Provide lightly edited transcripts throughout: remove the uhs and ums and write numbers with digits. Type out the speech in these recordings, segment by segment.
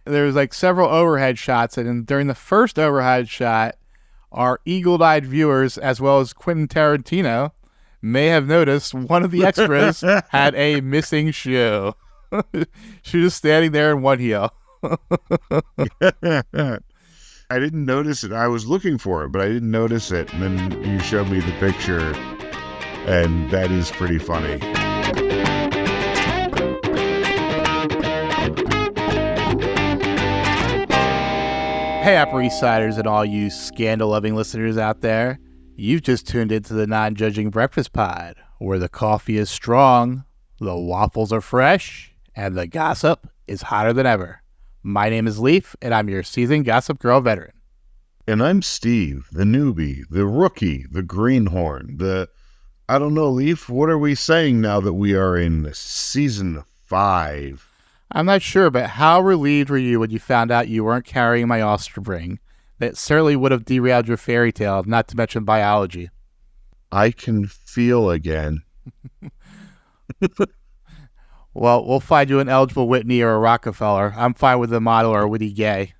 There was like several overhead shots, and during the first overhead shot, our eagle-eyed viewers, as well as Quentin Tarantino, may have noticed one of the extras had a missing shoe. She was standing there in one heel. I didn't notice it. I was looking for it, but I didn't notice it. And then you showed me the picture, and that is pretty funny. Hey, Upper East Siders and all you scandal-loving listeners out there. You've just tuned into the Non-Judging Breakfast Pod, where the coffee is strong, the waffles are fresh, and the gossip is hotter than ever. My name is Leif, and I'm your seasoned Gossip Girl veteran. And I'm Steve, the newbie, the rookie, the greenhorn, I don't know, Leif, what are we saying now that we are in season 5? I'm not sure, but how relieved were you when you found out you weren't carrying my offspring? That certainly would have derailed your fairy tale, not to mention biology. I can feel again. Well, we'll find you an eligible Whitney or a Rockefeller. I'm fine with a model or a witty gay.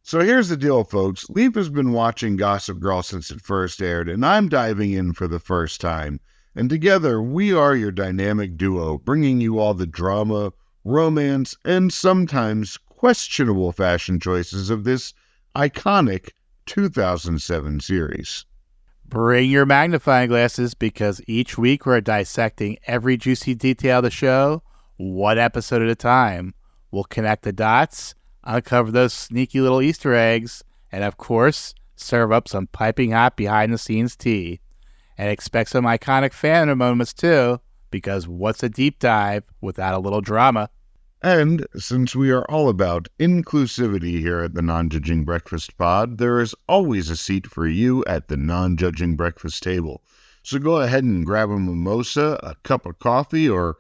So here's the deal, folks. Leif has been watching Gossip Girl since it first aired, and I'm diving in for the first time. And together, we are your dynamic duo, bringing you all the drama, romance, and sometimes questionable fashion choices of this iconic 2007 series. Bring your magnifying glasses, because each week we're dissecting every juicy detail of the show, one episode at a time. We'll connect the dots, uncover those sneaky little Easter eggs, and of course, serve up some piping hot behind-the-scenes tea. And expect some iconic Fandom moments too, because what's a deep dive without a little drama? And since we are all about inclusivity here at the Non-Judging Breakfast Pod, there is always a seat for you at the Non-Judging Breakfast table. So go ahead and grab a mimosa, a cup of coffee, or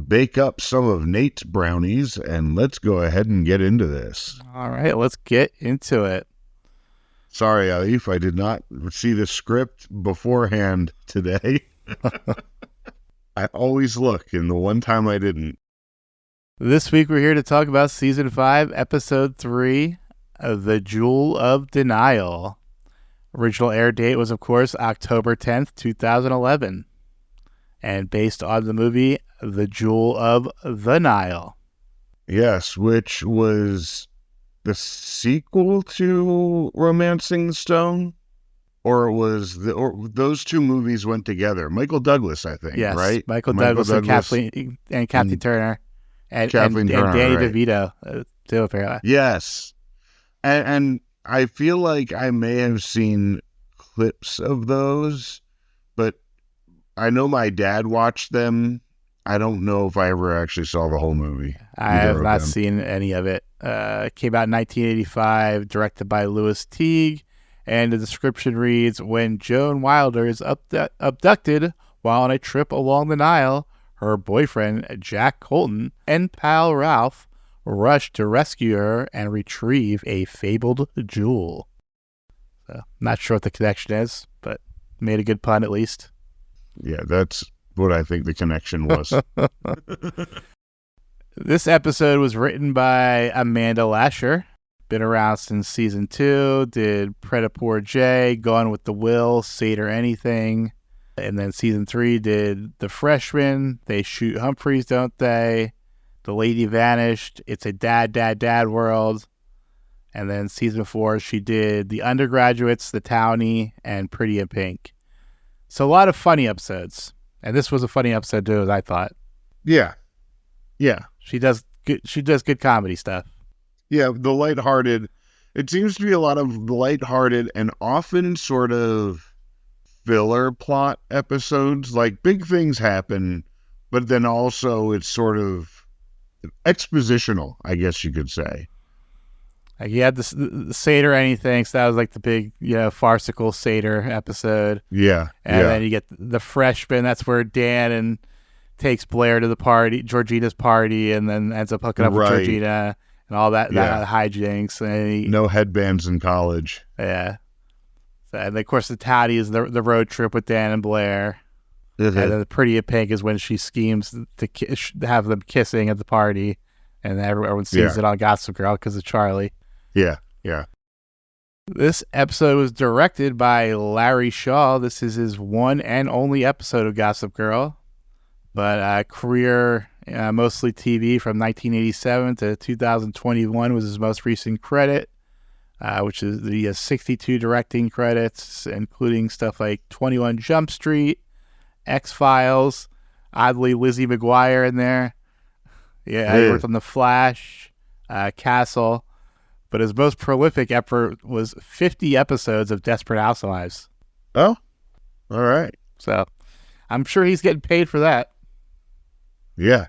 bake up some of Nate's brownies, and let's go ahead and get into this. All right, let's get into it. Sorry, Leif, I did not see the script beforehand today. I always look, and the one time I didn't. This week we're here to talk about Season 5, Episode 3, The Jewel of Denial. Original air date was, of course, October 10th, 2011. And based on the movie, The Jewel of the Nile. Yes, which was the sequel to Romancing the Stone? Or those two movies went together? Michael Douglas, I think, yes, right? Michael Douglas and Kathleen Turner. And Danny right. DeVito, too, apparently. Yes. And I feel like I may have seen clips of those, but I know my dad watched them. I don't know if I ever actually saw the whole movie. I have not seen any of it. It came out in 1985, directed by Louis Teague, and the description reads, when Joan Wilder is abducted while on a trip along the Nile, her boyfriend, Jack Colton, and pal Ralph rush to rescue her and retrieve a fabled jewel. So, not sure what the connection is, but made a good pun at least. Yeah, that's what I think the connection was. This episode was written by Amanda Lasher. Been around since season 2. Did Pret-a-Pour J, Gone with the Will, Seder Anything. And then season 3 did The Freshman, They Shoot Humphreys, Don't They? The Lady Vanished, It's a Dad World. And then season 4, she did The Undergraduates, The Townie, and Pretty in Pink. So a lot of funny episodes. And this was a funny episode too, as I thought. Yeah. She does good comedy stuff. Yeah, the lighthearted. It seems to be a lot of lighthearted and often sort of filler plot episodes. Like big things happen, but then also it's sort of expositional, I guess you could say. Like you had the Seder Anything, so that was like the big, farcical Seder episode. Yeah. And then you get the Freshman, that's where Dan takes Blair to the party, Georgina's party, and then ends up hooking up with Georgina and all that hijinks. And no headbands in college. Yeah. So, and of course the Toddy is the road trip with Dan and Blair. And then the Pretty in Pink is when she schemes to have them kissing at the party, and everyone sees it on Gossip Girl because of Charlie. Yeah. This episode was directed by Larry Shaw. This is his one and only episode of Gossip Girl, but career mostly TV from 1987 to 2021 was his most recent credit, which is the 62 directing credits, including stuff like 21 Jump Street, X-Files, oddly Lizzie McGuire in there. Yeah, he worked on The Flash, Castle, but his most prolific effort was 50 episodes of Desperate Housewives. Oh, all right. So I'm sure he's getting paid for that. Yeah.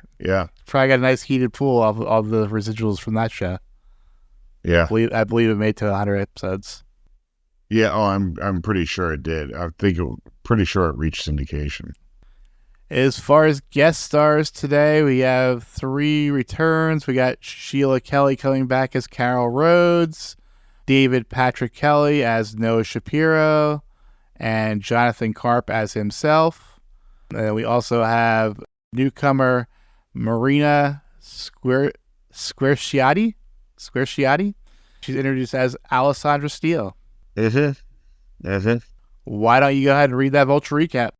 Probably got a nice heated pool of all the residuals from that show. Yeah. I believe it made to 100 episodes. Yeah, I'm pretty sure it did. Pretty sure it reached syndication. As far as guest stars today, we have 3 returns. We got Sheila Kelly coming back as Carol Rhodes, David Patrick Kelly as Noah Shapiro, and Jonathan Karp as himself. And then we also have newcomer Marina Squarciati. She's introduced as Alessandra Steele. Why don't you go ahead and read that Vulture recap?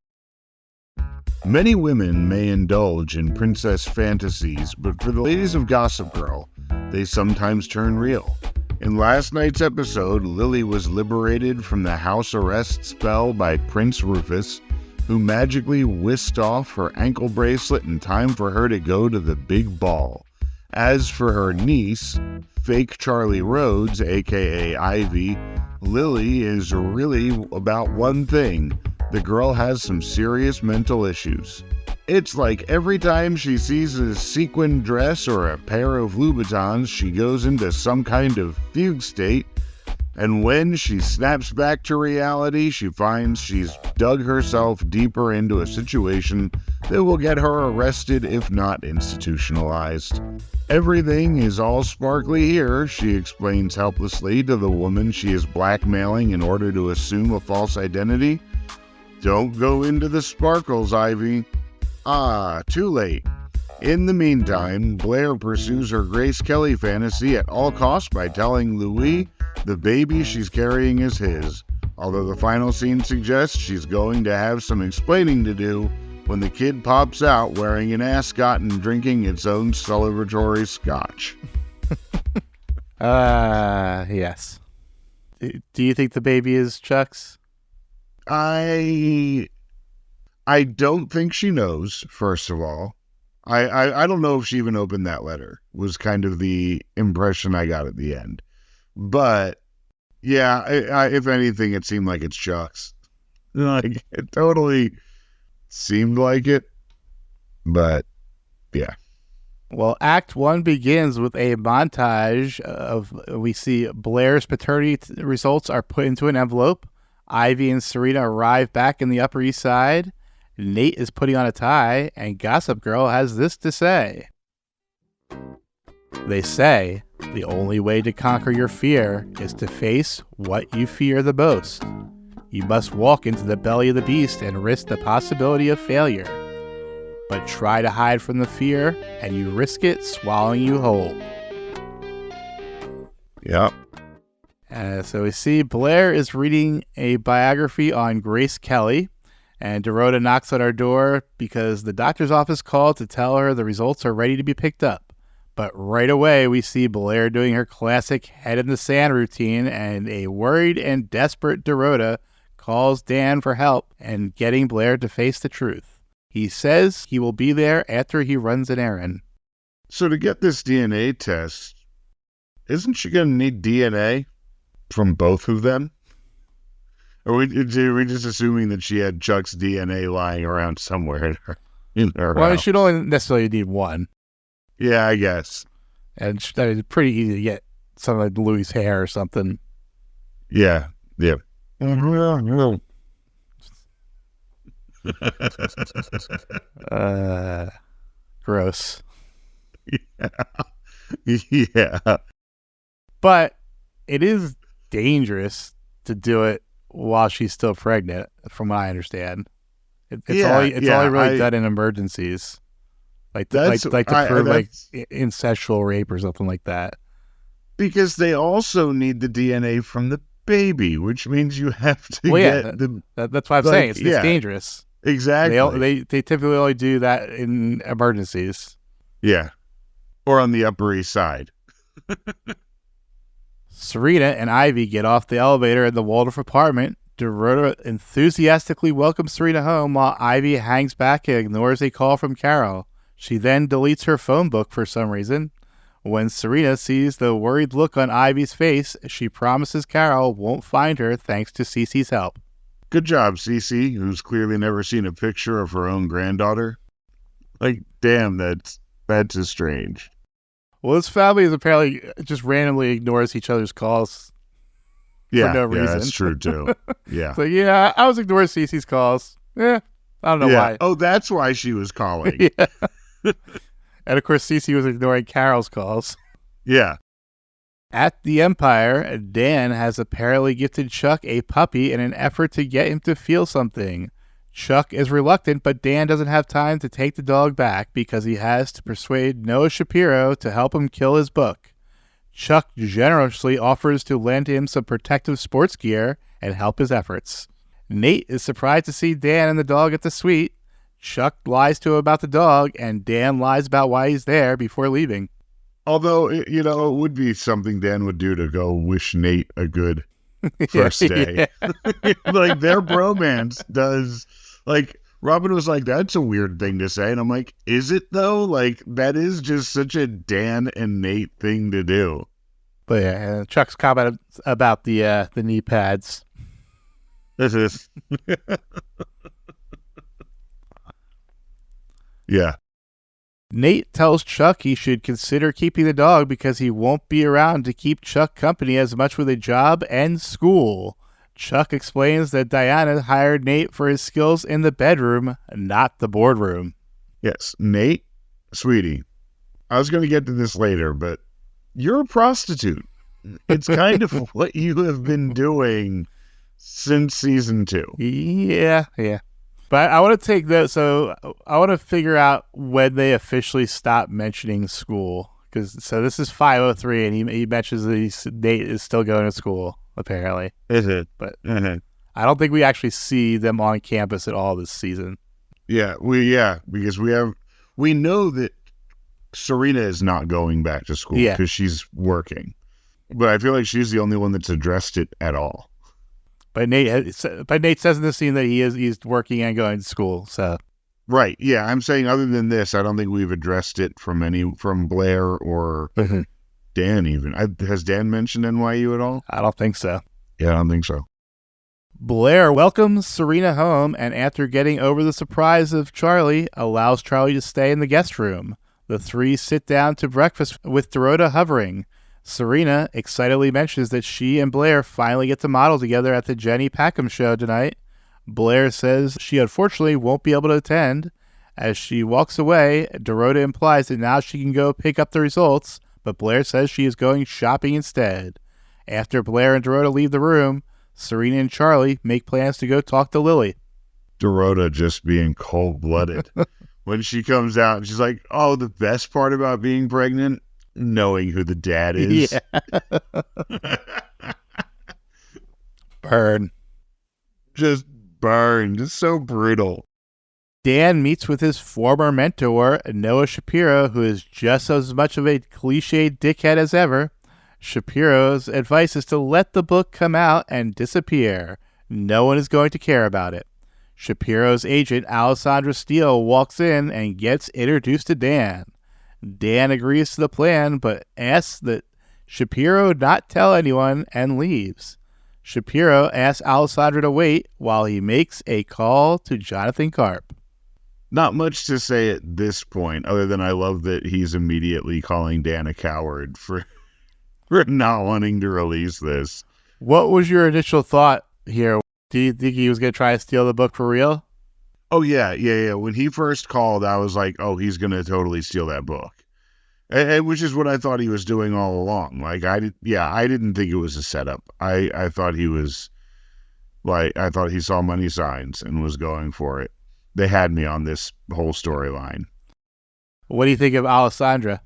Many women may indulge in princess fantasies, but for the ladies of Gossip Girl, they sometimes turn real. In last night's episode, Lily was liberated from the house arrest spell by Prince Rufus, who magically whisked off her ankle bracelet in time for her to go to the big ball. As for her niece, fake Charlie Rhodes, aka Ivy, Lily is really about one thing. The girl has some serious mental issues. It's like every time she sees a sequin dress or a pair of Louboutins, she goes into some kind of fugue state, and when she snaps back to reality, she finds she's dug herself deeper into a situation that will get her arrested if not institutionalized. Everything is all sparkly here, she explains helplessly to the woman she is blackmailing in order to assume a false identity. Don't go into the sparkles, Ivy. Ah, too late. In the meantime, Blair pursues her Grace Kelly fantasy at all costs by telling Louis the baby she's carrying is his, although the final scene suggests she's going to have some explaining to do when the kid pops out wearing an ascot and drinking its own celebratory scotch. Yes. Do you think the baby is Chuck's? I don't think she knows, first of all. I don't know if she even opened that letter, was kind of the impression I got at the end. But, yeah, if anything, it seemed like it's Chuck's. Like, it totally seemed like it. But, yeah. Well, Act 1 begins with a montage of, we see Blair's paternity results are put into an envelope. Ivy and Serena arrive back in the Upper East Side. Nate is putting on a tie, and Gossip Girl has this to say. They say the only way to conquer your fear is to face what you fear the most. You must walk into the belly of the beast and risk the possibility of failure. But try to hide from the fear, and you risk it swallowing you whole. Yep. So we see Blair is reading a biography on Grace Kelly, and Dorota knocks on our door because the doctor's office called to tell her the results are ready to be picked up. But right away, we see Blair doing her classic head in the sand routine, and a worried and desperate Dorota calls Dan for help and getting Blair to face the truth. He says he will be there after he runs an errand. So to get this DNA test, isn't she going to need DNA from both of them? Or are we just assuming that she had Chuck's DNA lying around somewhere in her Well, house? she'd only necessarily need one. Yeah, I guess. And it's pretty easy to get some of Louis' hair or something. Yeah. Gross. Yeah. But it is dangerous to do it while she's still pregnant, from what I understand. It's only really done in emergencies, like to prove like incestual rape or something like that. Because they also need the DNA from the baby, which means you have to that's why I'm saying it's dangerous. Exactly. They typically only do that in emergencies. Yeah. Or on the Upper East Side. Serena and Ivy get off the elevator in the Waldorf apartment. Dorota enthusiastically welcomes Serena home while Ivy hangs back and ignores a call from Carol. She then deletes her phone book for some reason. When Serena sees the worried look on Ivy's face, she promises Carol won't find her thanks to Cece's help. Good job, Cece, who's clearly never seen a picture of her own granddaughter. Like, damn, that's just strange. Well, this family is apparently just randomly ignores each other's calls for no reason. Yeah, that's true, too. Yeah. So, yeah, I was ignoring Cece's calls. I don't know why. Oh, that's why she was calling. Yeah. And, of course, Cece was ignoring Carol's calls. Yeah. At the Empire, Dan has apparently gifted Chuck a puppy in an effort to get him to feel something. Chuck is reluctant, but Dan doesn't have time to take the dog back because he has to persuade Noah Shapiro to help him kill his book. Chuck generously offers to lend him some protective sports gear and help his efforts. Nate is surprised to see Dan and the dog at the suite. Chuck lies to him about the dog, and Dan lies about why he's there before leaving. Although, it would be something Dan would do to go wish Nate a good first day. Yeah. Like, their bromance does, like, Robin was like, that's a weird thing to say. And I'm like, is it though? Like, that is just such a Dan and Nate thing to do. But yeah, Chuck's comment about the knee pads. This is. Yeah. Nate tells Chuck he should consider keeping the dog because he won't be around to keep Chuck company as much with a job and school. Chuck explains that Diana hired Nate for his skills in the bedroom, not the boardroom. Yes, Nate, sweetie, I was going to get to this later, but you're a prostitute. It's kind of what you have been doing since season 2. Yeah. But I want to take that, so I want to figure out when they officially stop mentioning school. So this is 503, and he mentions that Nate is still going to school, apparently. But I don't think we actually see them on campus at all this season. Yeah, because we know that Serena is not going back to school because she's working. But I feel like she's the only one that's addressed it at all. But Nate says in the scene that he's working and going to school. So right, yeah. I'm saying other than this, I don't think we've addressed it from Blair or Dan even. Has Dan mentioned NYU at all? I don't think so. Yeah, I don't think so. Blair welcomes Serena home, and after getting over the surprise of Charlie, allows Charlie to stay in the guest room. The three sit down to breakfast with Dorota hovering. Serena excitedly mentions that she and Blair finally get to model together at the Jenny Packham show tonight. Blair says she unfortunately won't be able to attend. As she walks away, Dorota implies that now she can go pick up the results, but Blair says she is going shopping instead. After Blair and Dorota leave the room, Serena and Charlie make plans to go talk to Lily. Dorota just being cold-blooded. When she comes out, she's like, oh, the best part about being pregnant? Knowing who the dad is. Yeah. Burn. Just so brutal. Dan meets with his former mentor, Noah Shapiro, who is just as much of a cliched dickhead as ever. Shapiro's advice is to let the book come out and disappear. No one is going to care about it. Shapiro's agent, Alessandra Steele, walks in and gets introduced to Dan. Dan agrees to the plan, but asks that Shapiro not tell anyone and leaves. Shapiro asks Alessandra to wait while he makes a call to Jonathan Karp. Not much to say at this point, other than I love that he's immediately calling Dan a coward for not wanting to release this. What was your initial thought here? Do you think he was going to try to steal the book for real? Oh, yeah. When he first called, I was like, oh, he's going to totally steal that book. Which is what I thought he was doing all along. Like, I didn't think it was a setup. I thought he was, like, I thought he saw money signs and was going for it. they had me on this whole storyline. What do you think of Alessandra?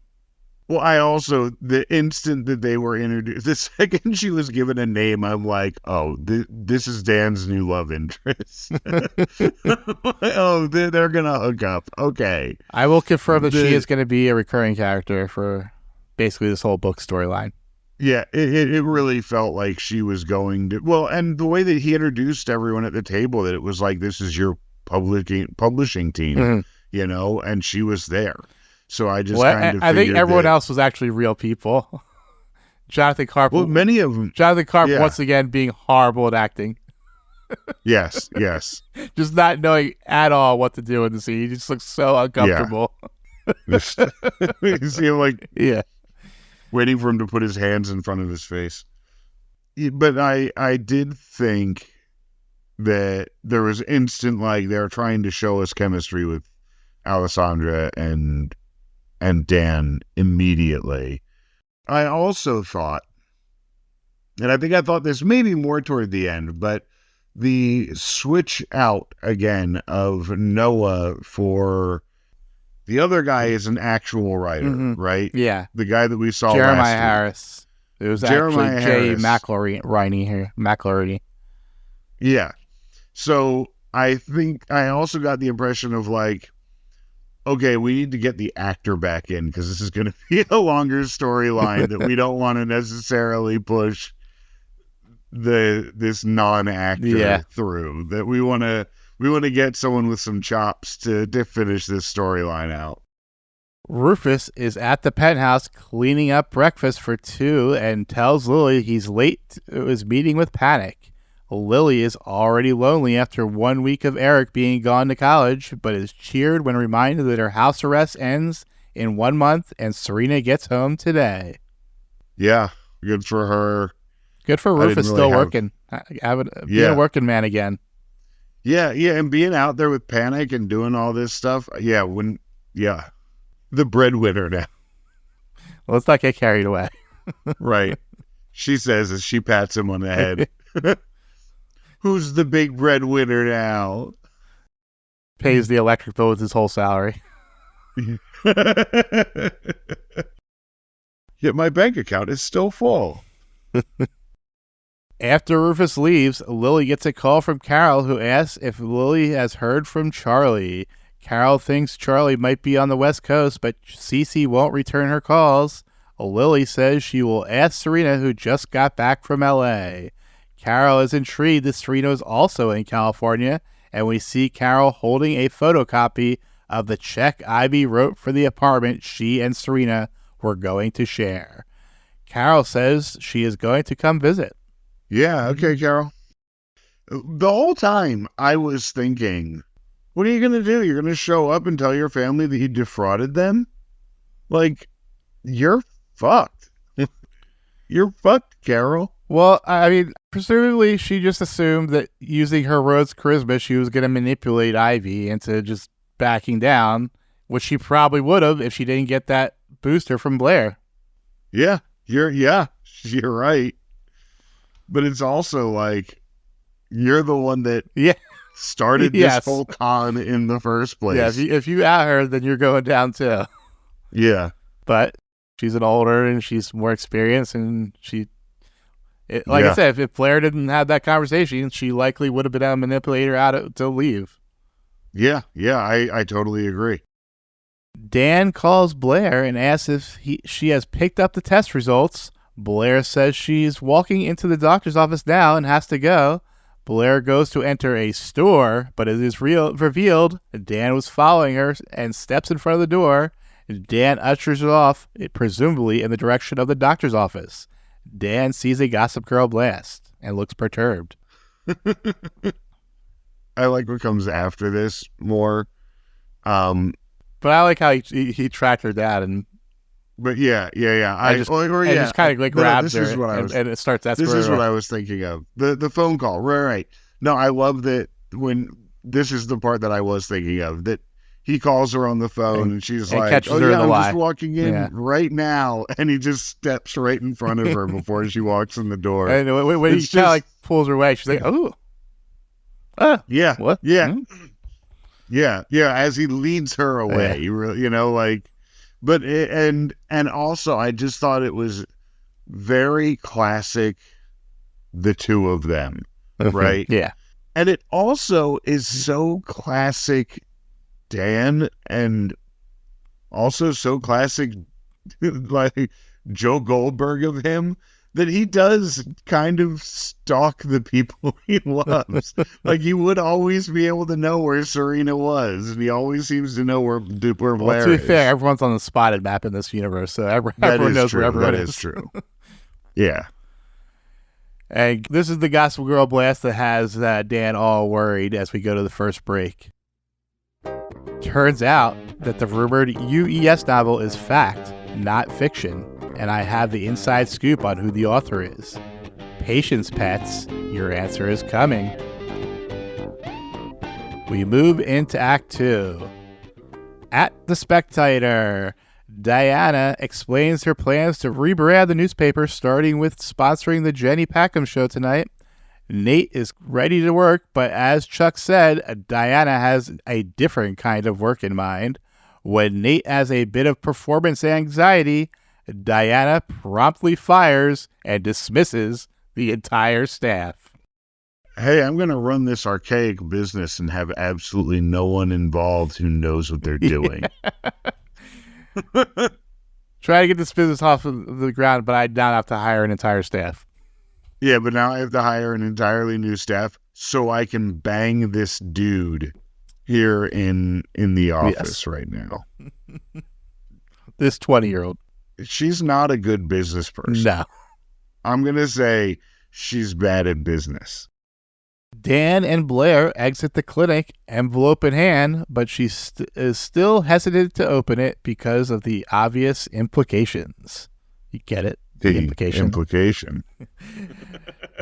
Well, I also, the instant that they were introduced, the second she was given a name, I'm like, oh, this is Dan's new love interest. Oh, they're going to hook up. Okay. I will confirm that she is going to be a recurring character for basically this whole book storyline. Yeah, it really felt like she was going to, well, and the way that he introduced everyone at the table, that it was like, this is your publishing team, you know, and she was there. So I just kind of I think everyone else was actually real people. Jonathan Karp. Well, many of them. Jonathan Karp, once again, being horrible at acting. Yes. Just not knowing at all what to do in the scene. He just looks so uncomfortable. You see him like waiting for him to put his hands in front of his face. But I did think that there was instant, like, they're trying to show us chemistry with Alessandra and Dan immediately. I also thought, and I think I thought this maybe more toward the end, but the switch out again of Noah for the other guy is an actual writer, right? Yeah. The guy that we saw Jeremiah last week. Harris. It was Jeremiah actually Jay Harris. McElroy. Yeah. So I think I also got the impression of like, okay, we need to get the actor back in because this is going to be a longer storyline that we don't want to necessarily push this non-actor through. That we want to get someone with some chops to finish this storyline out. Rufus is at the penthouse cleaning up breakfast for two and tells Lily he's late to his meeting with Panic. Lily is already lonely after 1 week of Eric being gone to college, but is cheered when reminded that her house arrest ends in 1 month and Serena gets home today. Yeah, good for her. Good for Rufus, still working. Being a working man again. Yeah, and being out there with Panic and doing all this stuff. Yeah, the breadwinner now. Well, let's not get carried away. Right. She says as she pats him on the head. Who's the big breadwinner now? Pays the electric bill with his whole salary. Yet my bank account is still full. After Rufus leaves, Lily gets a call from Carol, who asks if Lily has heard from Charlie. Carol thinks Charlie might be on the West Coast, but Cece won't return her calls. Lily says she will ask Serena, who just got back from L.A. Carol is intrigued that Serena is also in California, and we see Carol holding a photocopy of the check Ivy wrote for the apartment she and Serena were going to share. Carol says she is going to come visit. Yeah, okay, Carol. The whole time I was thinking, what are you going to do? You're going to show up and tell your family that you defrauded them? Like, you're fucked. You're fucked, Carol. Well, I mean, presumably she just assumed that using her Rhodes charisma, she was going to manipulate Ivy into just backing down, which she probably would have if she didn't get that booster from Blair. Yeah, you're right. But it's also like, you're the one that started this whole con in the first place. Yeah, if you out her, then you're going down too. Yeah. But she's an older and she's more experienced, and I said, if Blair didn't have that conversation, she likely would have been able to manipulate her out to leave. Yeah, I totally agree. Dan calls Blair and asks if she has picked up the test results. Blair says she's walking into the doctor's office now and has to go. Blair goes to enter a store, but it is revealed Dan was following her and steps in front of the door. Dan ushers it off, presumably in the direction of the doctor's office. Dan sees a Gossip Girl blast and looks perturbed. I like what comes after this more. But I like how he tracked her down. But yeah. I just kind of like grabs her and it starts. This is what I was thinking of. The phone call. Right. No, I love that when this is the part that I was thinking of, that he calls her on the phone and she's like, "Oh yeah, I'm just walking in right now," and he just steps right in front of her before she walks in the door. And when he kind of like pulls her away, she's like, "Oh, yeah, what? Yeah." Yeah, as he leads her away, and also I just thought it was very classic, the two of them, right? Yeah. And it also is so classic Dan, and also so classic like Joe Goldberg of him, that he does kind of stalk the people he loves. Like, he would always be able to know where Serena was, and he always seems to know where Blair Well, to be is. fair, everyone's on the spotted map in this universe, so everyone knows where everyone is. That is true. Yeah. And this is the Gospel Girl blast that has Dan all worried as we go to the first break. Turns out that the rumored UES novel is fact, not fiction, and I have the inside scoop on who the author is. Patience, pets, your answer is coming. We move into Act 2. At the Spectator, Diana explains her plans to rebrand the newspaper, starting with sponsoring the Jenny Packham show tonight. Nate is ready to work, but as Chuck said, Diana has a different kind of work in mind. When Nate has a bit of performance anxiety, Diana promptly fires and dismisses the entire staff. Hey, I'm going to run this archaic business and have absolutely no one involved who knows what they're doing. Try to get this business off of the ground, but I now have to hire an entire staff. Yeah, but now I have to hire an entirely new staff so I can bang this dude here in the office right now. This 20-year-old. She's not a good business person. No. I'm going to say she's bad at business. Dan and Blair exit the clinic, envelope in hand, but she is still hesitant to open it because of the obvious implications. You get it? The implication.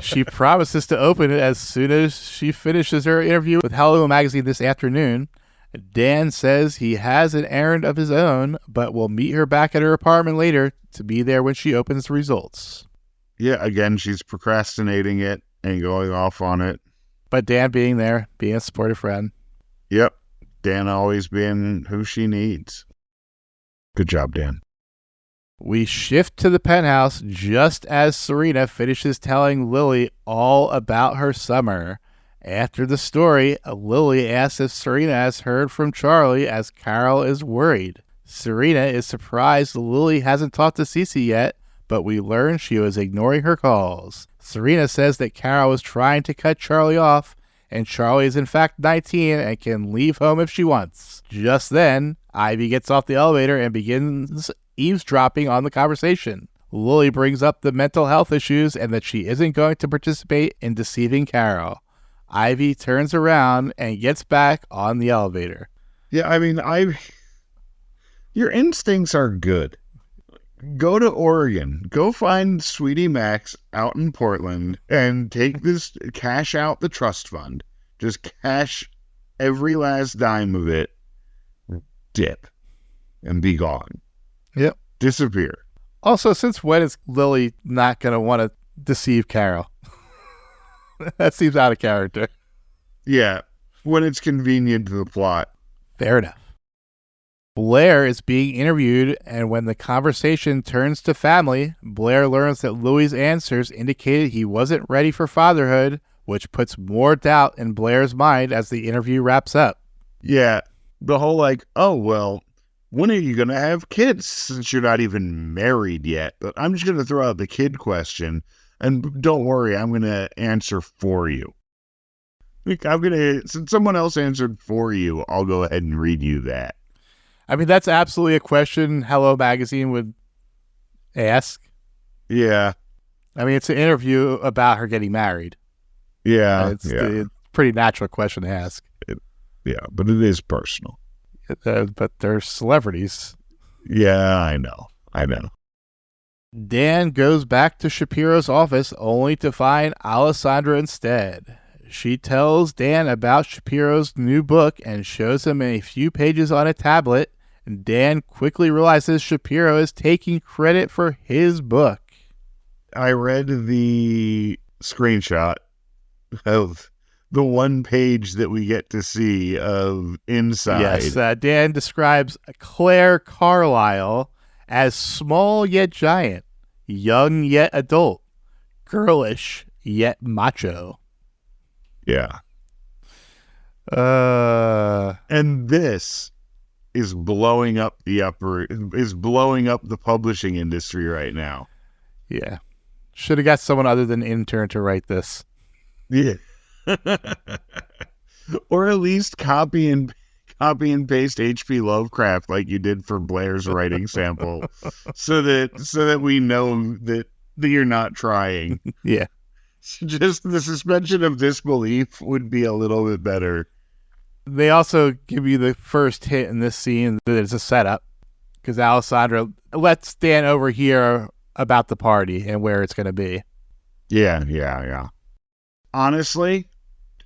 She promises to open it as soon as she finishes her interview with Hello Magazine this afternoon. Dan says he has an errand of his own, but will meet her back at her apartment later to be there when she opens the results. Yeah, again, she's procrastinating it and going off on it. But Dan being there, being a supportive friend. Yep. Dan always being who she needs. Good job, Dan. We shift to the penthouse just as Serena finishes telling Lily all about her summer. After the story, Lily asks if Serena has heard from Charlie as Carol is worried. Serena is surprised Lily hasn't talked to Seethes yet, but we learn she was ignoring her calls. Serena says that Carol was trying to cut Charlie off, and Charlie is in fact 19 and can leave home if she wants. Just then, Ivy gets off the elevator and begins eavesdropping on the conversation. Lily brings up the mental health issues and that she isn't going to participate in deceiving Carol. Ivy turns around and gets back on the elevator. Yeah, I mean, your instincts are good. Go to Oregon. Go find Sweetie Max out in Portland and cash out the trust fund. Just cash every last dime of it, dip, and be gone. Yep. Disappear. Also, since when is Lily not going to want to deceive Carol? That seems out of character. Yeah, when it's convenient to the plot. Fair enough. Blair is being interviewed, and when the conversation turns to family, Blair learns that Louis' answers indicated he wasn't ready for fatherhood, which puts more doubt in Blair's mind as the interview wraps up. Yeah, the whole oh, well, when are you going to have kids since you're not even married yet? But I'm just going to throw out the kid question, and don't worry, I'm going to answer for you. Since someone else answered for you, I'll go ahead and read you that. I mean, that's absolutely a question Hello Magazine would ask. Yeah. I mean, it's an interview about her getting married. Yeah. It's a pretty natural question to ask. But it is personal. But they're celebrities. Yeah, I know. Dan goes back to Shapiro's office only to find Alessandra instead. She tells Dan about Shapiro's new book and shows him a few pages on a tablet. Dan quickly realizes Shapiro is taking credit for his book. I read the screenshot of the one page that we get to see of inside. Yes, Dan describes Claire Carlisle as small yet giant, young yet adult, girlish yet macho. Yeah. And this is blowing up the publishing industry right now. Yeah. Should have got someone other than intern to write this. Yeah. Or at least copy and paste H.P. Lovecraft like you did for Blair's writing sample, so that we know that you're not trying. Yeah. Just the suspension of disbelief would be a little bit better. They also give you the first hint in this scene that it's a setup, because Alessandra lets Dan overhear about the party and where it's going to be. Yeah. Honestly,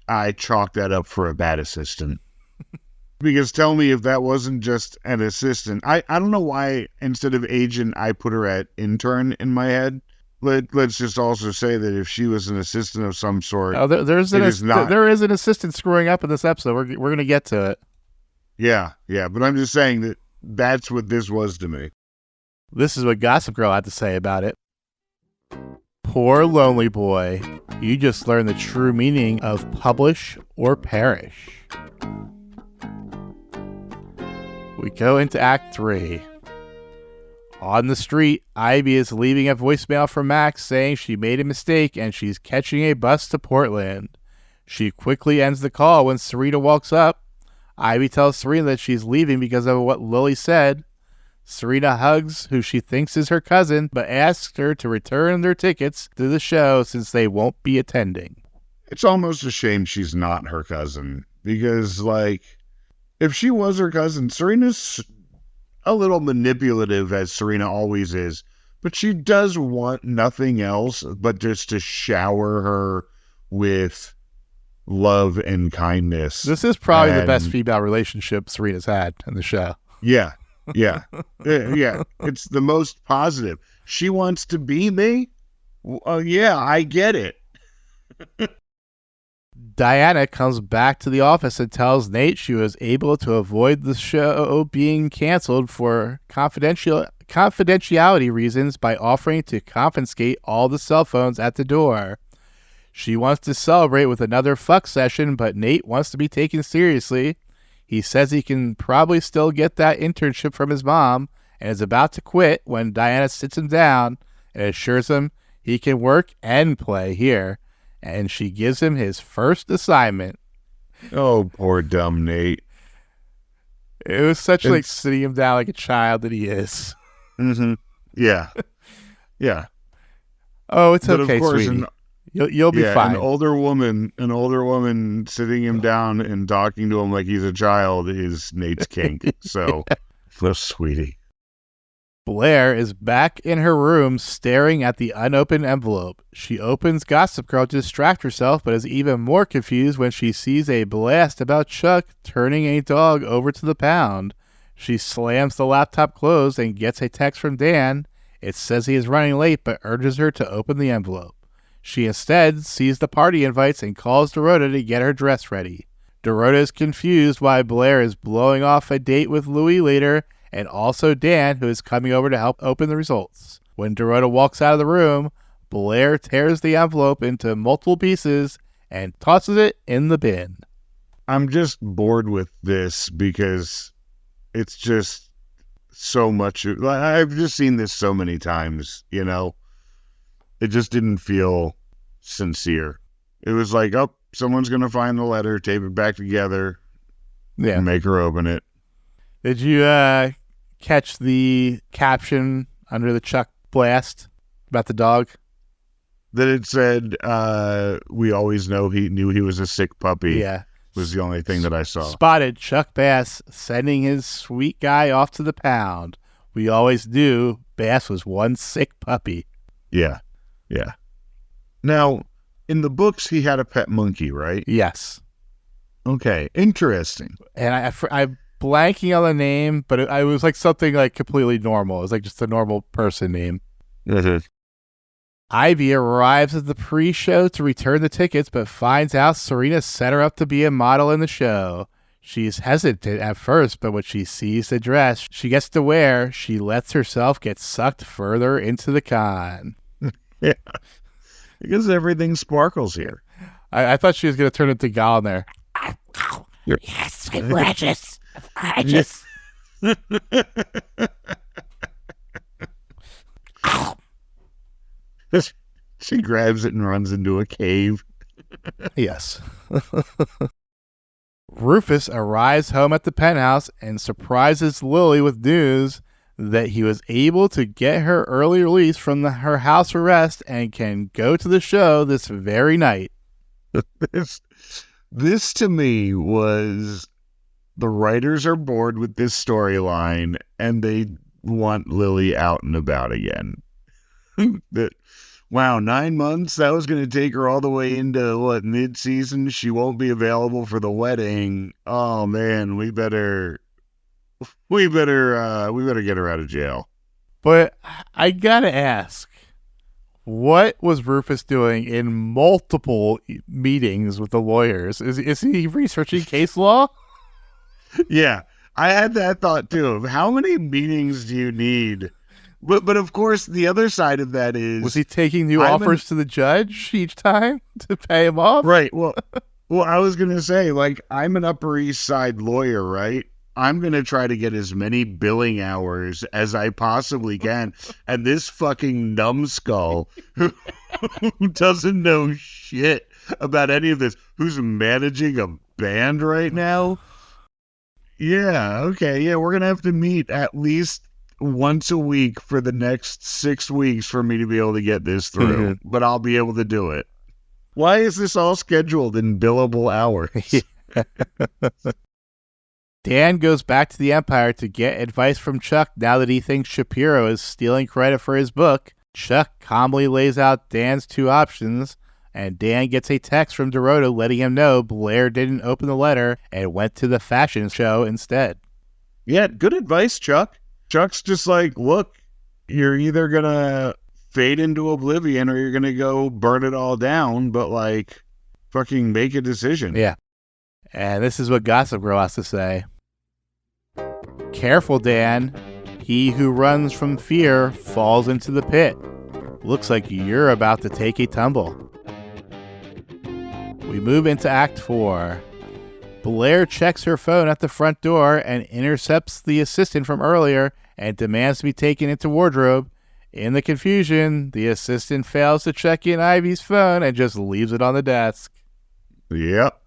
I chalk that up for a bad assistant. Because tell me if that wasn't just an assistant. I don't know why instead of agent I put her at intern in my head. Let's just also say that if she was an assistant of some sort, there is an assistant screwing up in this episode. We're going to get to it. Yeah, but I'm just saying that's what this was to me. This is what Gossip Girl had to say about it. Poor lonely boy, you just learned the true meaning of publish or perish. We go into Act 3. On the street, Ivy is leaving a voicemail from Max saying she made a mistake and she's catching a bus to Portland. She quickly ends the call when Serena walks up. Ivy tells Serena that she's leaving because of what Lily said. Serena hugs who she thinks is her cousin, but asks her to return their tickets to the show since they won't be attending. It's almost a shame she's not her cousin, because, if she was her cousin, Serena's a little manipulative, as Serena always is, but she does want nothing else but just to shower her with love and kindness. This is probably the best female relationship Serena's had in the show. Yeah. It's the most positive. She wants to be me? Yeah, I get it. Diana comes back to the office and tells Nate she was able to avoid the show being canceled for confidentiality reasons by offering to confiscate all the cell phones at the door. She wants to celebrate with another fuck session, but Nate wants to be taken seriously. He says he can probably still get that internship from his mom and is about to quit when Diana sits him down and assures him he can work and play here. And she gives him his first assignment. Oh, poor dumb Nate. It was such sitting him down like a child that he is. Mm-hmm. Yeah. Oh, it's but okay, of course, sweetie. You'll be fine. An older woman sitting him down and talking to him like he's a child is Nate's kink. So, sweetie. Blair is back in her room staring at the unopened envelope. She opens Gossip Girl to distract herself, but is even more confused when she sees a blast about Chuck turning a dog over to the pound. She slams the laptop closed and gets a text from Dan. It says he is running late, but urges her to open the envelope. She instead sees the party invites and calls Dorota to get her dress ready. Dorota is confused why Blair is blowing off a date with Louis later, and also Dan, who is coming over to help open the results. When Dorota walks out of the room, Blair tears the envelope into multiple pieces and tosses it in the bin. I'm just bored with this because it's just so much. I've just seen this so many times, It just didn't feel sincere. It was like, someone's going to find the letter, tape it back together, and make her open it. Did you catch the caption under the Chuck blast about the dog? That it said, we always knew he was a sick puppy. Yeah. Was the only thing that I saw. Spotted Chuck Bass sending his sweet guy off to the pound. We always knew Bass was one sick puppy. Yeah. Now, in the books, he had a pet monkey, right? Yes. Okay, interesting. And I'm blanking on the name, but it was like something like completely normal. It was like just a normal person name. Mm-hmm. Ivy arrives at the pre-show to return the tickets, but finds out Serena set her up to be a model in the show. She's hesitant at first, but when she sees the dress she gets to wear, she lets herself get sucked further into the con. Yeah, because everything sparkles here. I thought she was going to turn into Gal in there. Yes, I'm gorgeous. I'm gorgeous. She grabs it and runs into a cave. Yes. Rufus arrives home at the penthouse and surprises Lily with news that he was able to get her early release from her house arrest and can go to the show this very night. This to me was, the writers are bored with this storyline and they want Lily out and about again. Wow, 9 months? That was going to take her all the way into, mid-season? She won't be available for the wedding. Oh, man, we better get her out of jail. But I gotta ask, what was Rufus doing in multiple meetings with the lawyers? Is he researching case law? Yeah, I had that thought, too, of how many meetings do you need? But of course, the other side of that is... Was he taking new offers to the judge each time to pay him off? Right. Well, I was going to say, I'm an Upper East Side lawyer, right? I'm going to try to get as many billing hours as I possibly can. And this fucking numbskull who doesn't know shit about any of this, who's managing a band right now. Yeah, okay. Yeah, we're going to have to meet at least once a week for the next 6 weeks for me to be able to get this through, but I'll be able to do it. Why is this all scheduled in billable hours? Dan goes back to the Empire to get advice from Chuck now that he thinks Shapiro is stealing credit for his book. Chuck calmly lays out Dan's 2 options, and Dan gets a text from Dorota letting him know Blair didn't open the letter and went to the fashion show instead. Yeah, good advice, Chuck. Chuck's just like, look, you're either going to fade into oblivion or you're going to go burn it all down, but fucking make a decision. Yeah. And this is what Gossip Girl has to say. Careful, Dan. He who runs from fear falls into the pit. Looks like you're about to take a tumble. We move into Act 4. Blair checks her phone at the front door and intercepts the assistant from earlier and demands to be taken into wardrobe. In the confusion, the assistant fails to check in Ivy's phone and just leaves it on the desk. Yep.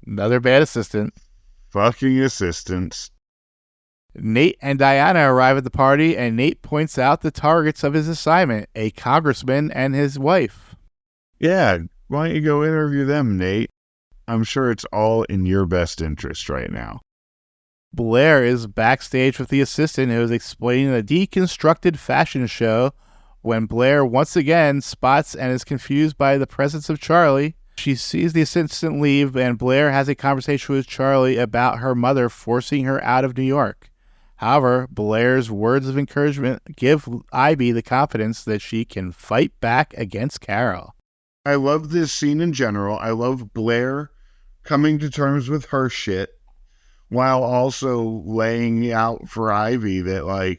Another bad assistant. Fucking assistants. Nate and Diana arrive at the party, and Nate points out the targets of his assignment, a congressman and his wife. Yeah, why don't you go interview them, Nate? I'm sure it's all in your best interest right now. Blair is backstage with the assistant who is explaining the deconstructed fashion show when Blair once again spots and is confused by the presence of Charlie. She sees the assistant leave, and Blair has a conversation with Charlie about her mother forcing her out of New York. However, Blair's words of encouragement give Ivy the confidence that she can fight back against Carol. I love this scene in general. I love Blair coming to terms with her shit while also laying out for Ivy that,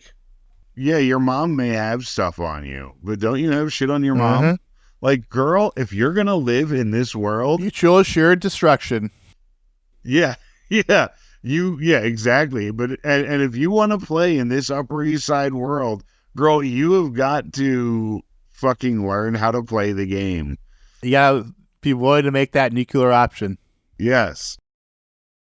yeah, your mom may have stuff on you, but don't you have shit on your mom? Girl, if you're going to live in this world... Mutual assured destruction. Yeah, exactly. But and if you want to play in this Upper East Side world, girl, you have got to fucking learn how to play the game. You gotta be willing to make that nuclear option. Yes.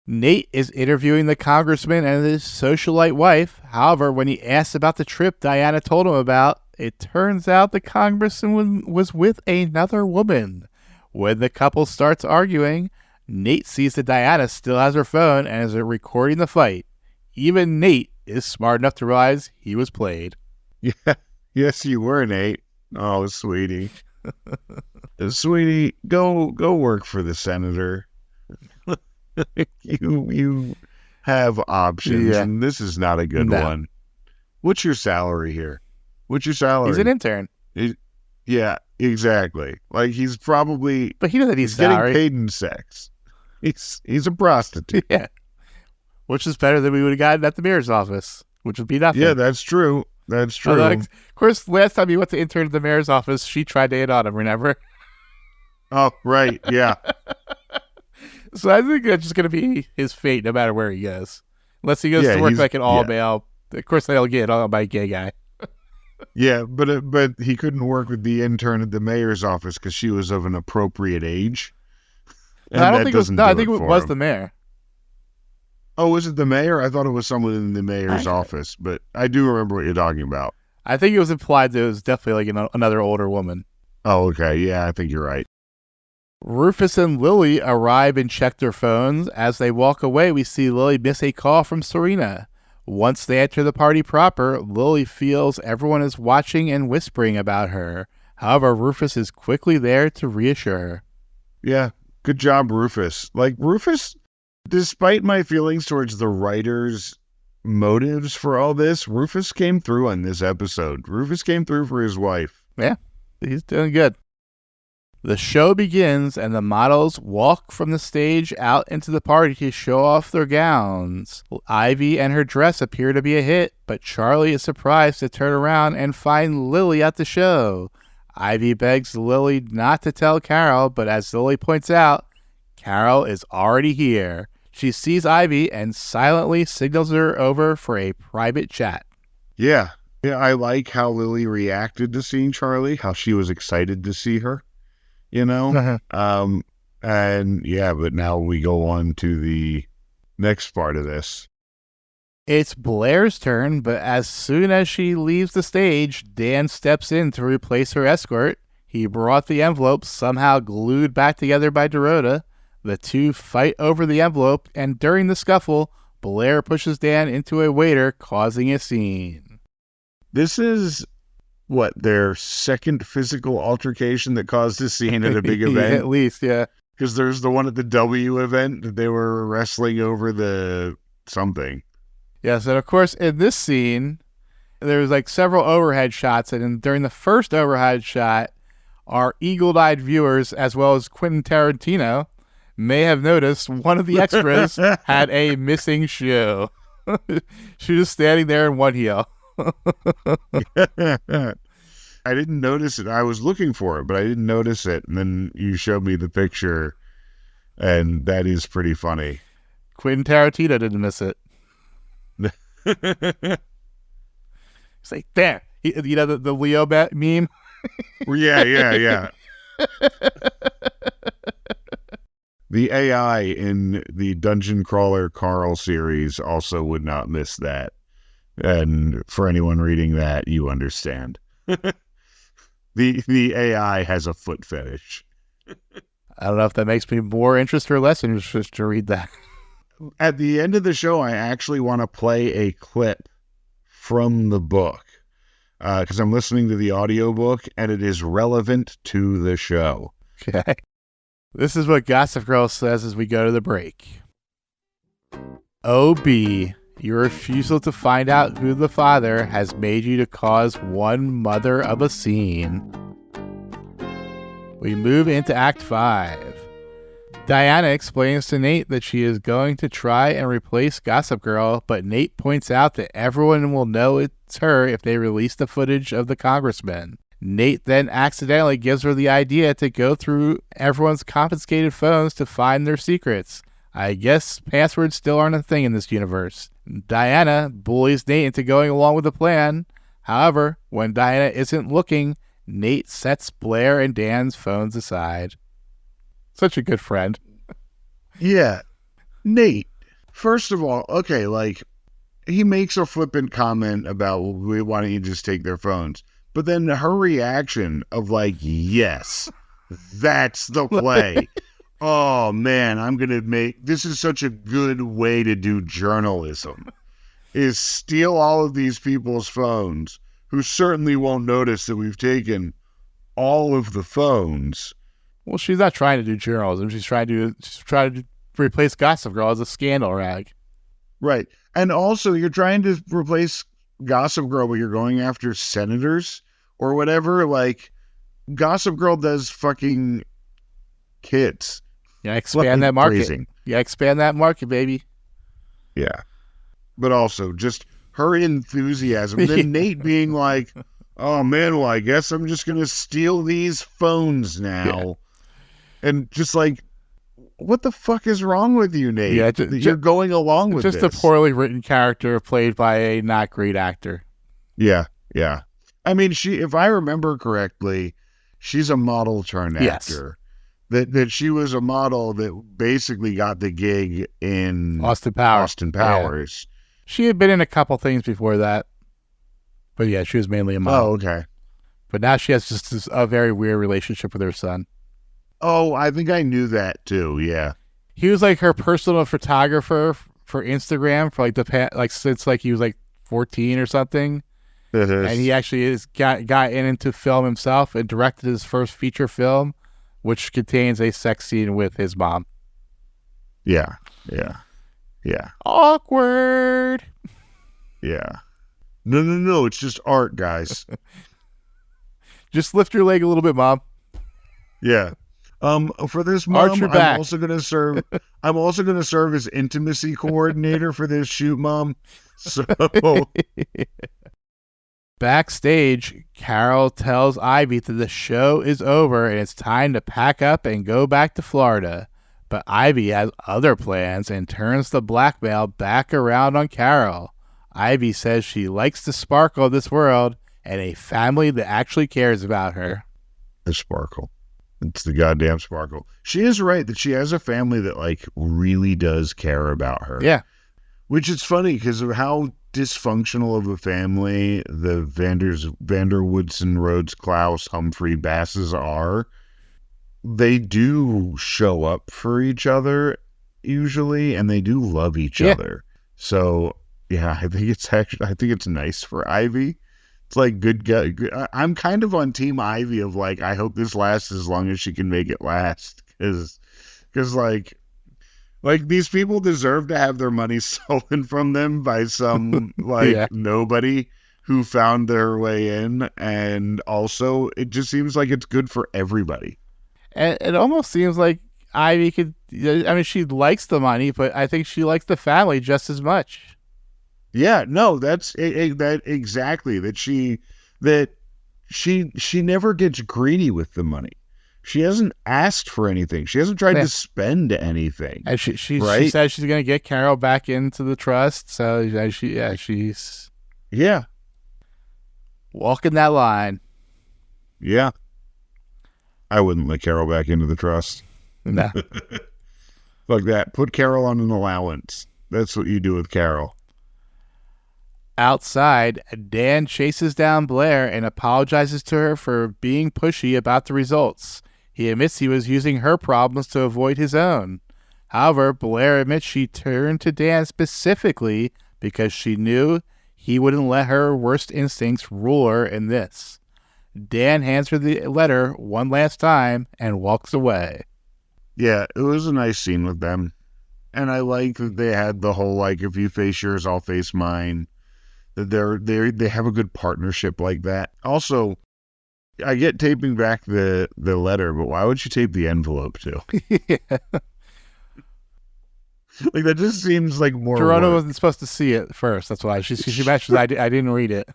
Nate is interviewing the congressman and his socialite wife. However, when he asks about the trip Diana told him about, it turns out the congressman was with another woman. When the couple starts arguing, Nate sees that Diana still has her phone and is recording the fight. Even Nate is smart enough to realize he was played. Yeah. Yes, you were, Nate. Oh, sweetie. Sweetie, go work for the senator. You have options, and this is not a good one. What's your salary here? What's your salary? He's an intern. Yeah, exactly. Like he's probably But he doesn't need he's getting salary. paid in sex. He's a prostitute. Yeah. Which is better than we would have gotten at the mayor's office, which would be nothing. Yeah, that's true. That's true. Although, of course, last time he went to intern at the mayor's office, she tried to hit on him, remember? Oh, right. Yeah. So I think that's just going to be his fate no matter where he goes. Unless he goes to work like an all-male. Of course, they'll get on by a gay guy. Yeah, but he couldn't work with the intern at the mayor's office because she was of an appropriate age. No, I don't think it was. No, I think it was the mayor. Oh, was it the mayor? I thought it was someone in the mayor's office, but I do remember what you're talking about. I think it was implied that it was definitely like another older woman. Oh, okay. Yeah, I think you're right. Rufus and Lily arrive and check their phones. As they walk away, we see Lily miss a call from Serena. Once they enter the party proper, Lily feels everyone is watching and whispering about her. However, Rufus is quickly there to reassure her. Yeah, good job, Rufus. Like, Rufus, despite my feelings towards the writer's motives for all this, Rufus came through on this episode. Rufus came through for his wife. Yeah, he's doing good. The show begins, and the models walk from the stage out into the party to show off their gowns. Ivy and her dress appear to be a hit, but Charlie is surprised to turn around and find Lily at the show. Ivy begs Lily not to tell Carol, but as Lily points out, Carol is already here. She sees Ivy and silently signals her over for a private chat. Yeah, I like how Lily reacted to seeing Charlie, how she was excited to see her. You know, and yeah, but now we go on to the next part of this. It's Blair's turn, but as soon as she leaves the stage, Dan steps in to replace her escort. He brought the envelope, somehow glued back together by Dorota. The two fight over the envelope, and during the scuffle, Blair pushes Dan into a waiter, causing a scene. This is what, their second physical altercation that caused this scene at a big event? At least, yeah. Because there's the one at the W event that they were wrestling over the something. Yes, and of course, in this scene, there's like several overhead shots, and during the first overhead shot, our eagle-eyed viewers, as well as Quentin Tarantino, may have noticed one of the extras had a missing shoe. She was standing there in one heel. I didn't notice it. I was looking for it, but I didn't notice it. And then you showed me the picture, and that is pretty funny. Quentin Tarantino didn't miss it. It's like, there. You know the Leo meme? Yeah. The AI in the Dungeon Crawler Carl series also would not miss that. And for anyone reading that, you understand. The AI has a foot fetish. I don't know if that makes me more interested or less interested to read that. At the end of the show, I actually want to play a clip from the book because I'm listening to the audiobook and it is relevant to the show. Okay. This is what Gossip Girl says as we go to the break. OB, your refusal to find out who the father has made you to cause one mother of a scene. We move into Act 5. Diana explains to Nate that she is going to try and replace Gossip Girl, but Nate points out that everyone will know it's her if they release the footage of the congressman. Nate then accidentally gives her the idea to go through everyone's confiscated phones to find their secrets. I guess passwords still aren't a thing in this universe. Diana bullies Nate into going along with the plan. However, when Diana isn't looking, Nate sets Blair and Dan's phones aside. Such a good friend. Yeah. Nate, first of all, okay, like, he makes a flippant comment about, well, why don't you just take their phones? But then her reaction of like, yes, that's the play. Oh, man, this is such a good way to do journalism, is steal all of these people's phones, who certainly won't notice that we've taken all of the phones. Well, she's not trying to do journalism. She's trying to replace Gossip Girl as a scandal rag. Right. And also, you're trying to replace Gossip Girl, but you're going after senators or whatever. Like, Gossip Girl does fucking kids. Yeah, expand that market. Phrasing. Yeah, expand that market, baby. Yeah. But also just her enthusiasm. Then Nate being like, oh man, well, I guess I'm just going to steal these phones now. Yeah. And just like, what the fuck is wrong with you, Nate? Yeah, you're going along with just this. a poorly written character played by a not great actor. Yeah, yeah. I mean, if I remember correctly, she's a model turned actor. That she was a model that basically got the gig in Austin Powers. Yeah. She had been in a couple things before that. But yeah, she was mainly a model. Oh, okay. But now she has just a very weird relationship with her son. Oh, I think I knew that too. Yeah, he was like her personal photographer for Instagram for since he was like 14 or something. And he actually got into film himself and directed his first feature film, which contains a sex scene with his mom. Yeah. Awkward. Yeah. No. It's just art, guys. Just lift your leg a little bit, Mom. Yeah. For this, Mom, Arch your back. I'm also going to serve as intimacy coordinator for this shoot, Mom. So backstage, Carol tells Ivy that the show is over and it's time to pack up and go back to Florida. But Ivy has other plans and turns the blackmail back around on Carol. Ivy says she likes the sparkle of this world and a family that actually cares about her. The sparkle. It's the goddamn sparkle. She is right that she has a family that like really does care about her. Yeah. Which is funny because of how dysfunctional of a family the Vanderwoodson, Rhodes, Klaus, Humphrey, Basses are. They do show up for each other usually, and they do love each other. So yeah, I think it's nice for Ivy. It's like good guy. I'm kind of on Team Ivy of like, I hope this lasts as long as she can make it last. Because like these people deserve to have their money stolen from them by some nobody who found their way in. And also it just seems like it's good for everybody. And it almost seems like Ivy could, I mean, she likes the money, but I think she likes the family just as much. Yeah, no, that's that exactly that she never gets greedy with the money. She hasn't asked for anything. She hasn't tried to spend anything. And she said she's going to get Carol back into the trust. So she's walking that line. Yeah, I wouldn't let Carol back into the trust. No, like that. Put Carol on an allowance. That's what you do with Carol. Outside, Dan chases down Blair and apologizes to her for being pushy about the results. He admits he was using her problems to avoid his own. However, Blair admits she turned to Dan specifically because she knew he wouldn't let her worst instincts rule her in this. Dan hands her the letter one last time and walks away. Yeah, it was a nice scene with them. And I like that they had the whole, like, if you face yours, I'll face mine. That they have a good partnership like that. Also, I get taping back the letter, but why would you tape the envelope too? Yeah. Like that just seems like more. Toronto wasn't supposed to see it first. That's why she mentions I didn't read it.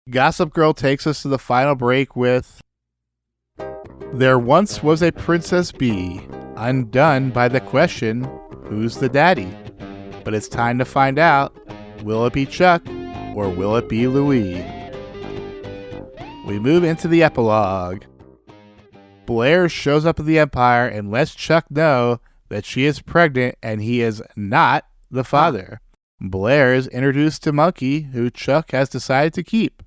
Gossip Girl takes us to the final break with there once was a Princess Bee, undone by the question, who's the daddy? But it's time to find out. Will it be Chuck or will it be Louis? We move into the epilogue. Blair shows up at the Empire and lets Chuck know that she is pregnant and he is not the father. Blair is introduced to Monkey, who Chuck has decided to keep.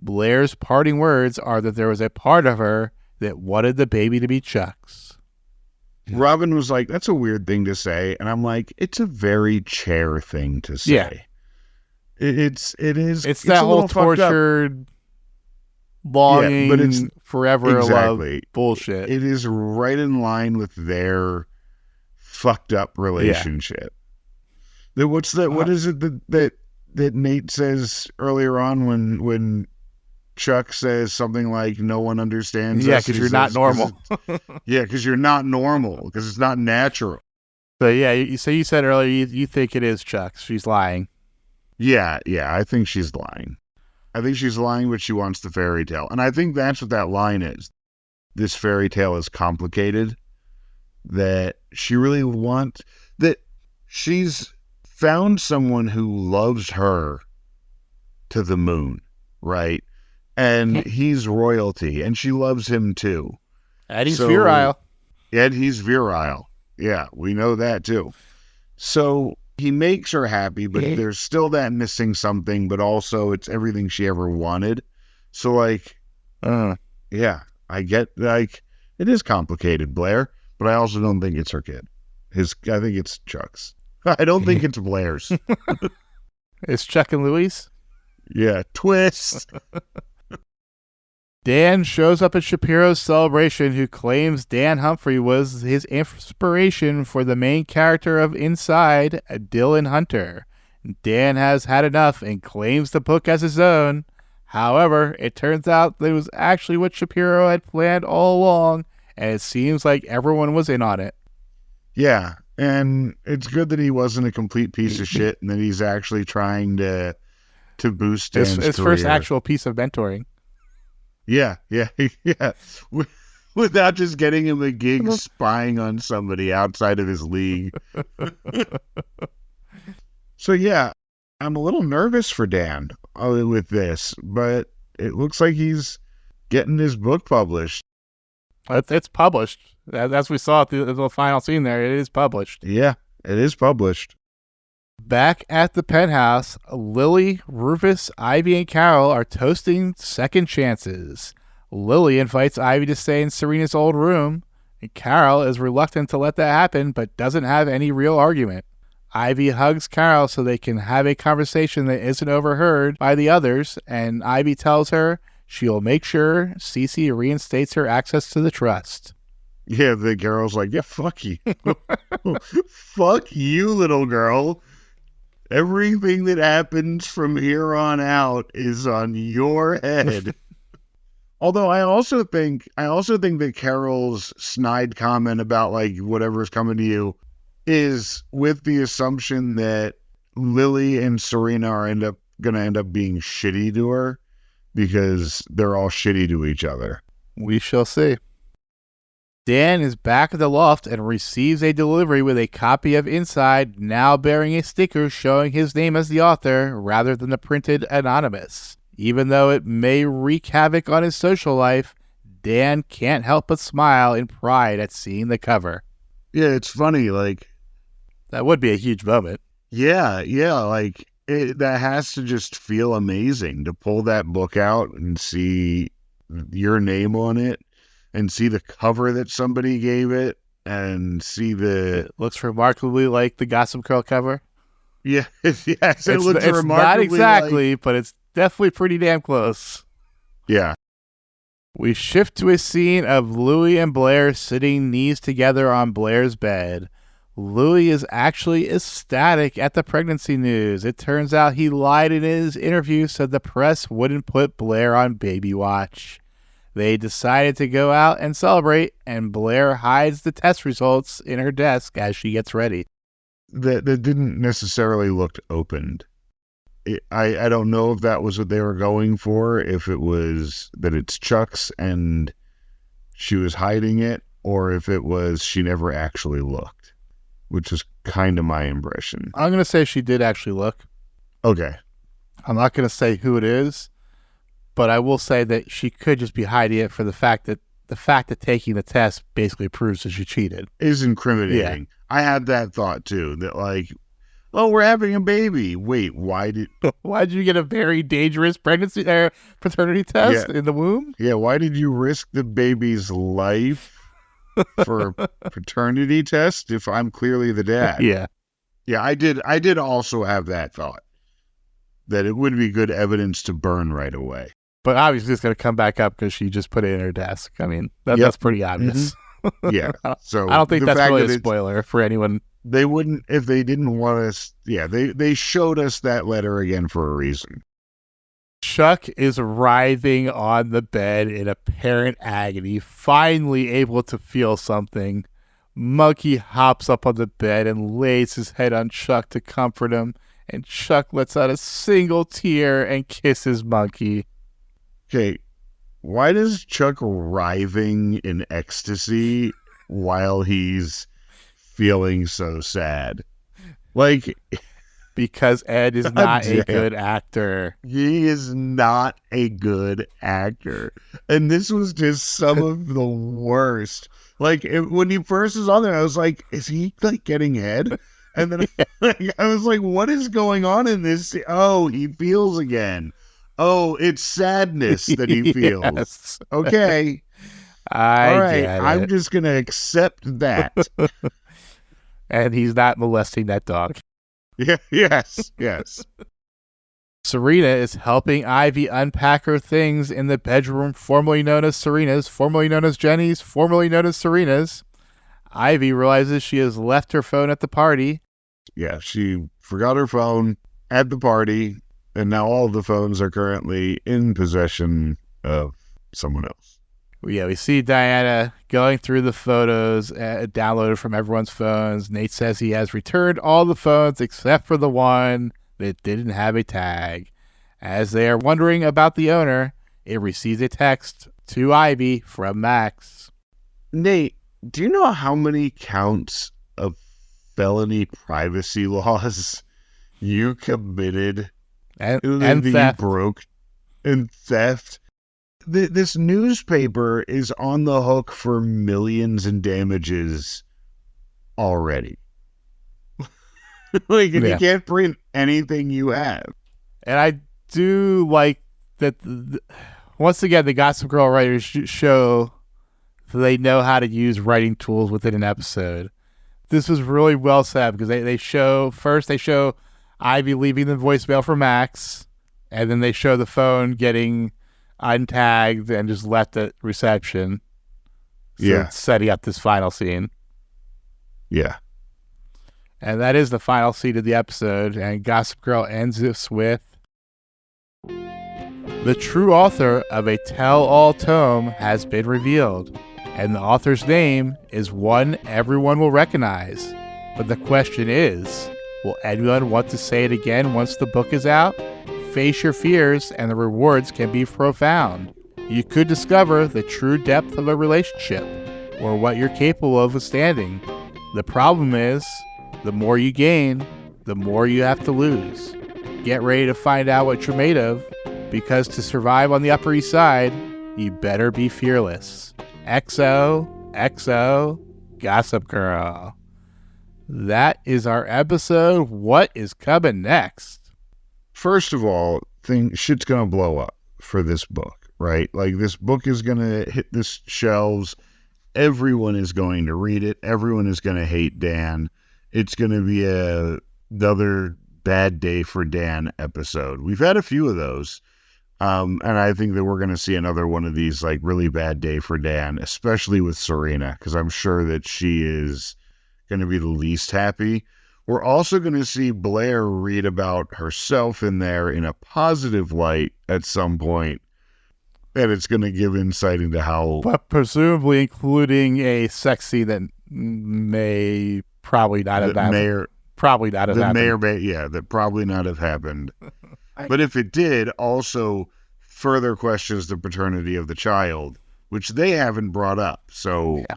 Blair's parting words are that there was a part of her that wanted the baby to be Chuck's. Robin was like, that's a weird thing to say. And I'm like, it's a very Cher thing to say. Yeah. It's that whole tortured, longing, but it's forever love bullshit. It is right in line with their fucked up relationship. Yeah. What is it that Nate says earlier on when Chuck says something like, no one understands Yeah, us. because He you're not says, normal. Yeah, because you're not normal, because it's not natural. So yeah, you said earlier you think it is Chuck. She's lying. Yeah, I think she's lying. I think she's lying, but she wants the fairy tale. And I think that's what that line is. This fairy tale is complicated. That she really wants, that she's found someone who loves her to the moon, right? And he's royalty, and she loves him too. And he's virile. And he's virile. Yeah, we know that too. So he makes her happy, but there's still that missing something, but also it's everything she ever wanted. So like, yeah, I get, like, it is complicated, Blair, but I also don't think it's her kid. I think it's Chuck's. I don't think it's Blair's. It's Chuck and Louise? Yeah, twist. Dan shows up at Shapiro's celebration, who claims Dan Humphrey was his inspiration for the main character of Inside, Dylan Hunter. Dan has had enough and claims the book as his own. However, it turns out that it was actually what Shapiro had planned all along, and it seems like everyone was in on it. Yeah, and it's good that he wasn't a complete piece of shit and that he's actually trying to boost Dan's his career. First actual piece of mentoring. Yeah. Without just getting him a gig spying on somebody outside of his league. So yeah, I'm a little nervous for Dan with this, but it looks like he's getting his book published. It's published. As we saw at the final scene there, it is published. Yeah, it is published. Back at the penthouse, Lily, Rufus, Ivy, and Carol are toasting second chances. Lily invites Ivy to stay in Serena's old room, and Carol is reluctant to let that happen, but doesn't have any real argument. Ivy hugs Carol so they can have a conversation that isn't overheard by the others, and Ivy tells her she'll make sure Cece reinstates her access to the trust. Yeah, the girl's like, yeah, fuck you. Fuck you, little girl. Everything that happens from here on out is on your head. Although I also think that Carol's snide comment about like whatever's coming to you is with the assumption that Lily and Serena are gonna end up being shitty to her because they're all shitty to each other. We shall see. Dan is back at the loft and receives a delivery with a copy of Inside, now bearing a sticker showing his name as the author rather than the printed Anonymous. Even though it may wreak havoc on his social life, Dan can't help but smile in pride at seeing the cover. Yeah, it's funny, like... That would be a huge moment. Yeah, like, that has to just feel amazing to pull that book out and see your name on it. And see the cover that somebody gave it, and see It looks remarkably like the Gossip Girl cover. Yeah, yes, it looks it's remarkably not exactly, but it's definitely pretty damn close. Yeah. We shift to a scene of Louis and Blair sitting knees together on Blair's bed. Louis is actually ecstatic at the pregnancy news. It turns out he lied in his interview so the press wouldn't put Blair on baby watch. They decided to go out and celebrate, and Blair hides the test results in her desk as she gets ready. That didn't necessarily look opened. I don't know if that was what they were going for, if it was that it's Chuck's and she was hiding it, or if it was she never actually looked, which is kind of my impression. I'm going to say she did actually look. Okay. I'm not going to say who it is, but I will say that she could just be hiding it for the fact that taking the test basically proves that she cheated. Is incriminating. Yeah. I had that thought too, that like, oh, we're having a baby. Wait, why did you get a very dangerous paternity test in the womb? Yeah, why did you risk the baby's life for a paternity test if I'm clearly the dad? Yeah. Yeah, I did also have that thought, that it would be good evidence to burn right away. But obviously it's going to come back up because she just put it in her desk. I mean, that's pretty obvious. Mm-hmm. Yeah. So I don't think that's really a spoiler for anyone. They wouldn't, if they didn't want us. Yeah, they showed us that letter again for a reason. Chuck is writhing on the bed in apparent agony, finally able to feel something. Monkey hops up on the bed and lays his head on Chuck to comfort him, and Chuck lets out a single tear and kisses Monkey. Okay, why does Chuck writhing in ecstasy while he's feeling so sad? Like, because Ed is not a good actor. He is not a good actor. And this was just some of the worst. Like, when he first was on there, I was like, is he, like, getting head? And then I was like, what is going on in this? Oh, he feels again. Oh, it's sadness that he feels. Yes. Okay. All right, I'm just going to accept that. And he's not molesting that dog. Yeah, yes. Serena is helping Ivy unpack her things in the bedroom formerly known as Serena's, formerly known as Jenny's, formerly known as Serena's. Ivy realizes she has left her phone at the party. Yeah, she forgot her phone at the party, and now all the phones are currently in possession of someone else. Yeah, we see Diana going through the photos downloaded from everyone's phones. Nate says he has returned all the phones except for the one that didn't have a tag. As they are wondering about the owner, it receives a text to Ivy from Max. Nate, do you know how many counts of felony privacy laws you committed And you theft. broke and theft? This newspaper is on the hook for millions in damages already. Like, and you can't print anything you have. And I do like that, once again, the Gossip Girl writers show they know how to use writing tools within an episode. This was really well said because they show Ivy leaving the voicemail for Max, and then they show the phone getting untagged and just left at reception. So it's setting up this final scene. Yeah. And that is the final scene of the episode, and Gossip Girl ends this with, the true author of a tell-all tome has been revealed, and the author's name is one everyone will recognize. But the question is, will anyone want to say it again once the book is out? Face your fears, and the rewards can be profound. You could discover the true depth of a relationship, or what you're capable of withstanding. The problem is, the more you gain, the more you have to lose. Get ready to find out what you're made of, because to survive on the Upper East Side, you better be fearless. XOXO Gossip Girl. That is our episode. What is coming next? First of all, shit's gonna blow up for this book, right? Like, this book is gonna hit the shelves. Everyone is going to read it. Everyone is gonna hate Dan. It's gonna be another bad day for Dan episode. We've had a few of those. And I think that we're going to see another one of these, like, really bad day for Dan, especially with Serena, because I'm sure that she is going to be the least happy. We're also going to see Blair read about herself in there in a positive light at some point, and it's going to give insight into how... But presumably including a sex scene that may probably not have happened. Probably not have happened. That probably not have happened. But if it did, also further questions the paternity of the child, which they haven't brought up. So, yeah.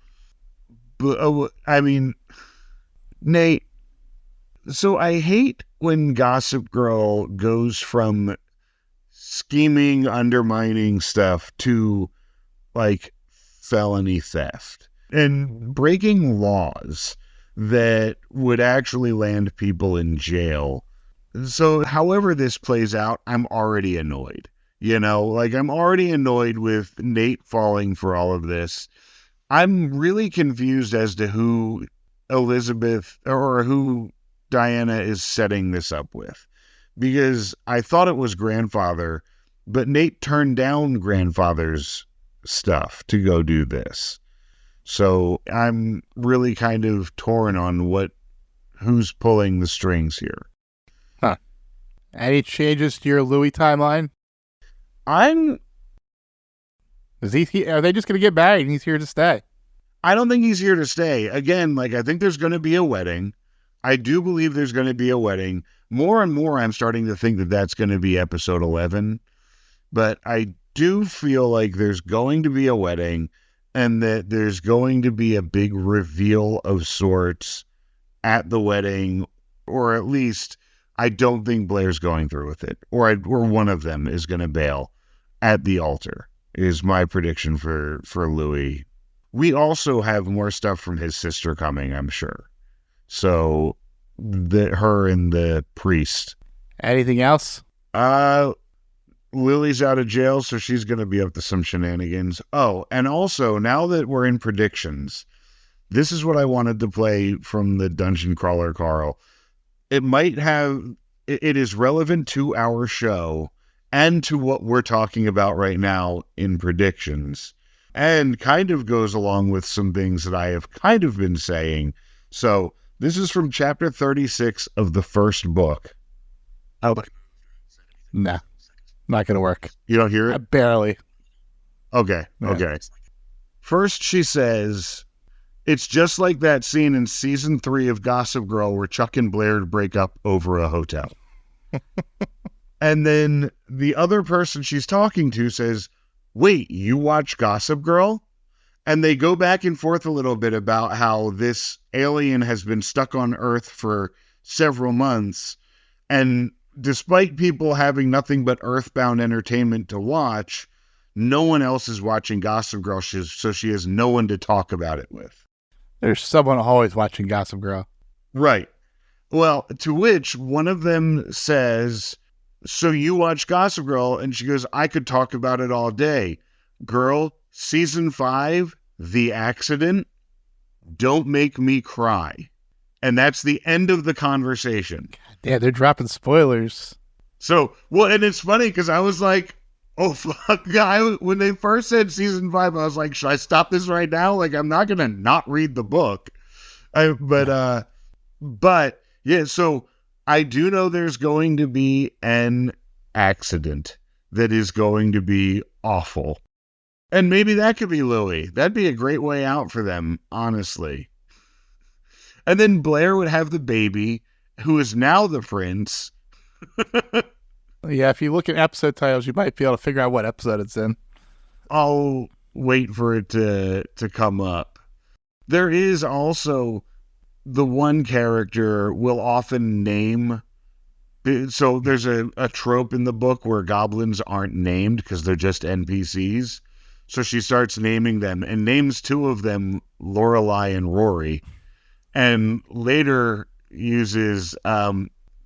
But I mean, Nate, so I hate when Gossip Girl goes from scheming, undermining stuff to, like, felony theft and breaking laws that would actually land people in jail. So however this plays out, I'm already annoyed. You know, like, I'm already annoyed with Nate falling for all of this. I'm really confused as to who Elizabeth or who Diana is setting this up with. Because I thought it was grandfather, but Nate turned down grandfather's stuff to go do this. So I'm really kind of torn on who's pulling the strings here. Huh. Any changes to your Louis timeline? Is he? Are they just going to get married and he's here to stay? I don't think he's here to stay. Again, like, I think there's going to be a wedding. I do believe there's going to be a wedding. More and more, I'm starting to think that that's going to be episode 11. But I do feel like there's going to be a wedding and that there's going to be a big reveal of sorts at the wedding, or at least I don't think Blair's going through with it, or one of them is going to bail at the altar, is my prediction for Louis. We also have more stuff from his sister coming, I'm sure. So, her and the priest. Anything else? Lily's out of jail, so she's going to be up to some shenanigans. Oh, and also, now that we're in predictions, this is what I wanted to play from the Dungeon Crawler, Carl. It is relevant to our show and to what we're talking about right now in predictions, and kind of goes along with some things that I have kind of been saying. So, this is from chapter 36 of the first book. Oh, nah. Not going to work. You don't hear it? Barely. Okay. Yeah. Okay. First, she says, it's just like that scene in season 3 of Gossip Girl where Chuck and Blair break up over a hotel. And then the other person she's talking to says, wait, you watch Gossip Girl? And they go back and forth a little bit about how this alien has been stuck on Earth for several months. And despite people having nothing but Earthbound entertainment to watch, no one else is watching Gossip Girl, so she has no one to talk about it with. There's someone always watching Gossip Girl. Right. Well, to which one of them says, so you watch Gossip Girl? And she goes, I could talk about it all day. Girl, season 5, The Accident, don't make me cry. And that's the end of the conversation. Yeah, they're dropping spoilers. So, well, and it's funny because I was like, oh, fuck. When they first said season 5, I was like, should I stop this right now? Like, I'm not going to not read the book. But yeah, so I do know there's going to be an accident that is going to be awful. And maybe that could be Louis. That'd be a great way out for them, honestly. And then Blair would have the baby, who is now the prince. Yeah, if you look at episode titles, you might be able to figure out what episode it's in. I'll wait for it to come up. There is also the one character will often name. So there's a trope in the book where goblins aren't named because they're just NPCs. So she starts naming them and names 2 of them, Lorelai and Rory. And later uses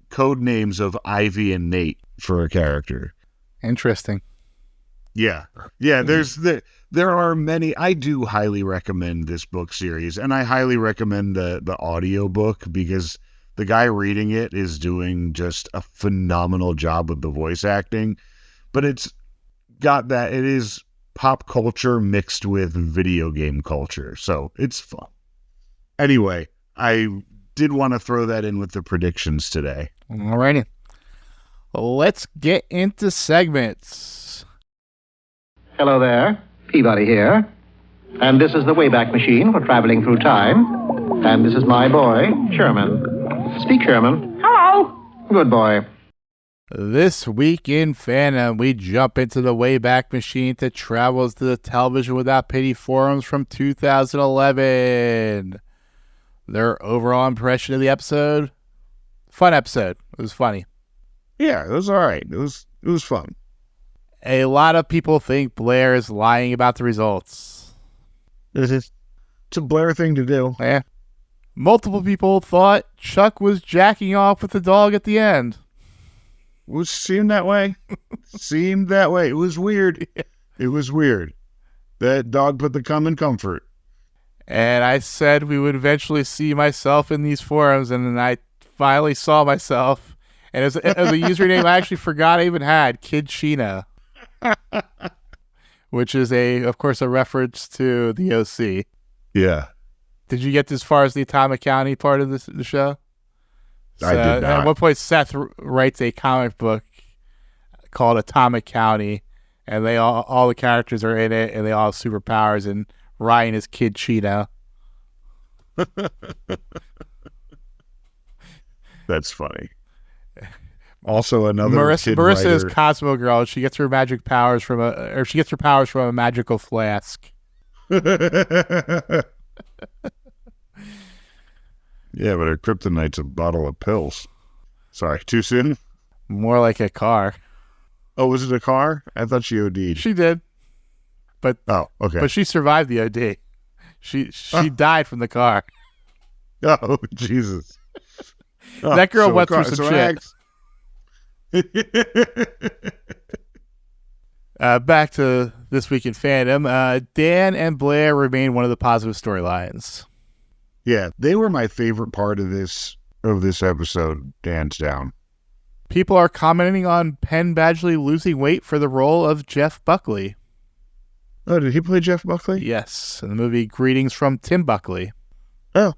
code names of Ivy and Nate for a character. Interesting. Yeah. There are many. I do highly recommend this book series, and I highly recommend the audio book because the guy reading it is doing just a phenomenal job with the voice acting. But it's got that, it is pop culture mixed with video game culture, so it's fun. Anyway, I did want to throw that in with the predictions today. Alrighty. Let's get into segments. Hello there, Peabody here. And this is the Wayback Machine for traveling through time. And this is my boy, Sherman. Speak, Sherman. Hello. Good boy. This week in Fandom, we jump into the Wayback Machine to travels to the Television Without Pity forums from 2011. Their overall impression of the episode? Fun episode. It was funny. Yeah, it was all right. It was fun. A lot of people think Blair is lying about the results. It's a Blair thing to do. Yeah. Multiple people thought Chuck was jacking off with the dog at the end. It seemed that way. It was weird. It was weird. That dog put the cum in comfort. And I said we would eventually see myself in these forums, and then I finally saw myself. And as a username I actually forgot I even had, Kid Sheena. Which is, of course, a reference to the OC. Yeah. Did you get as far as the Atomic County part of the show? I did not. At one point, Seth writes a comic book called Atomic County, and they all the characters are in it, and they all have superpowers, and Ryan is Kid Cheetah. That's funny. Also, another Marissa writer. is Cosmo Girl. She gets her magic powers from a magical flask. Yeah, but her kryptonite's a bottle of pills. Sorry, too soon? More like a car. Oh, was it a car? I thought she OD'd. She did, but okay. But she survived the OD. She died from the car. Oh, Jesus. Oh, That girl went through some shit. Back to This Week in Fandom. Dan and Blair remain one of the positive storylines. Yeah, they were my favorite part of this episode, hands down. People are commenting on Penn Badgley losing weight for the role of Jeff Buckley. Oh, did he play Jeff Buckley? Yes, in the movie Greetings from Tim Buckley. Oh.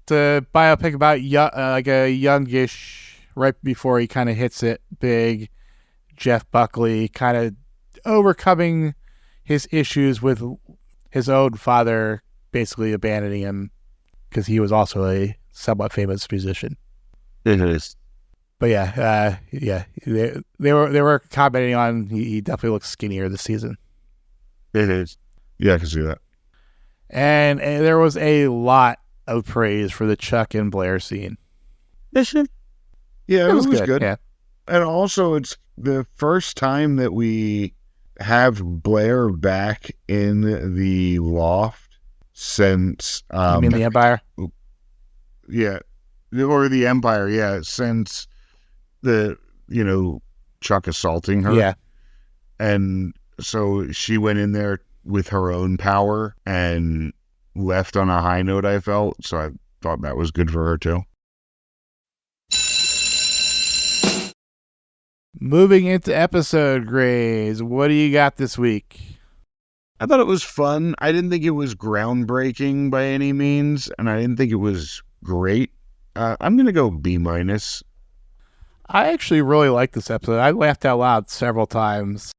It's a biopic about like a youngish, right before he kind of hits it big, Jeff Buckley kind of overcoming his issues with his own father basically abandoning him because he was also a somewhat famous musician. It is. But they were commenting on he definitely looks skinnier this season. It is. Yeah, I can see that. And there was a lot of praise for the Chuck and Blair scene. Yeah, it was good. Yeah. And also, it's the first time that we have Blair back in the loft since... you mean the Empire? Yeah. Or the Empire, yeah. Since Chuck assaulting her. Yeah. And so she went in there with her own power and left on a high note, I felt. So I thought that was good for her, too. Moving into episode grades, what do you got this week? I thought it was fun. I didn't think it was groundbreaking by any means, and I didn't think it was great. I'm going to go B-. I actually really liked this episode. I laughed out loud several times.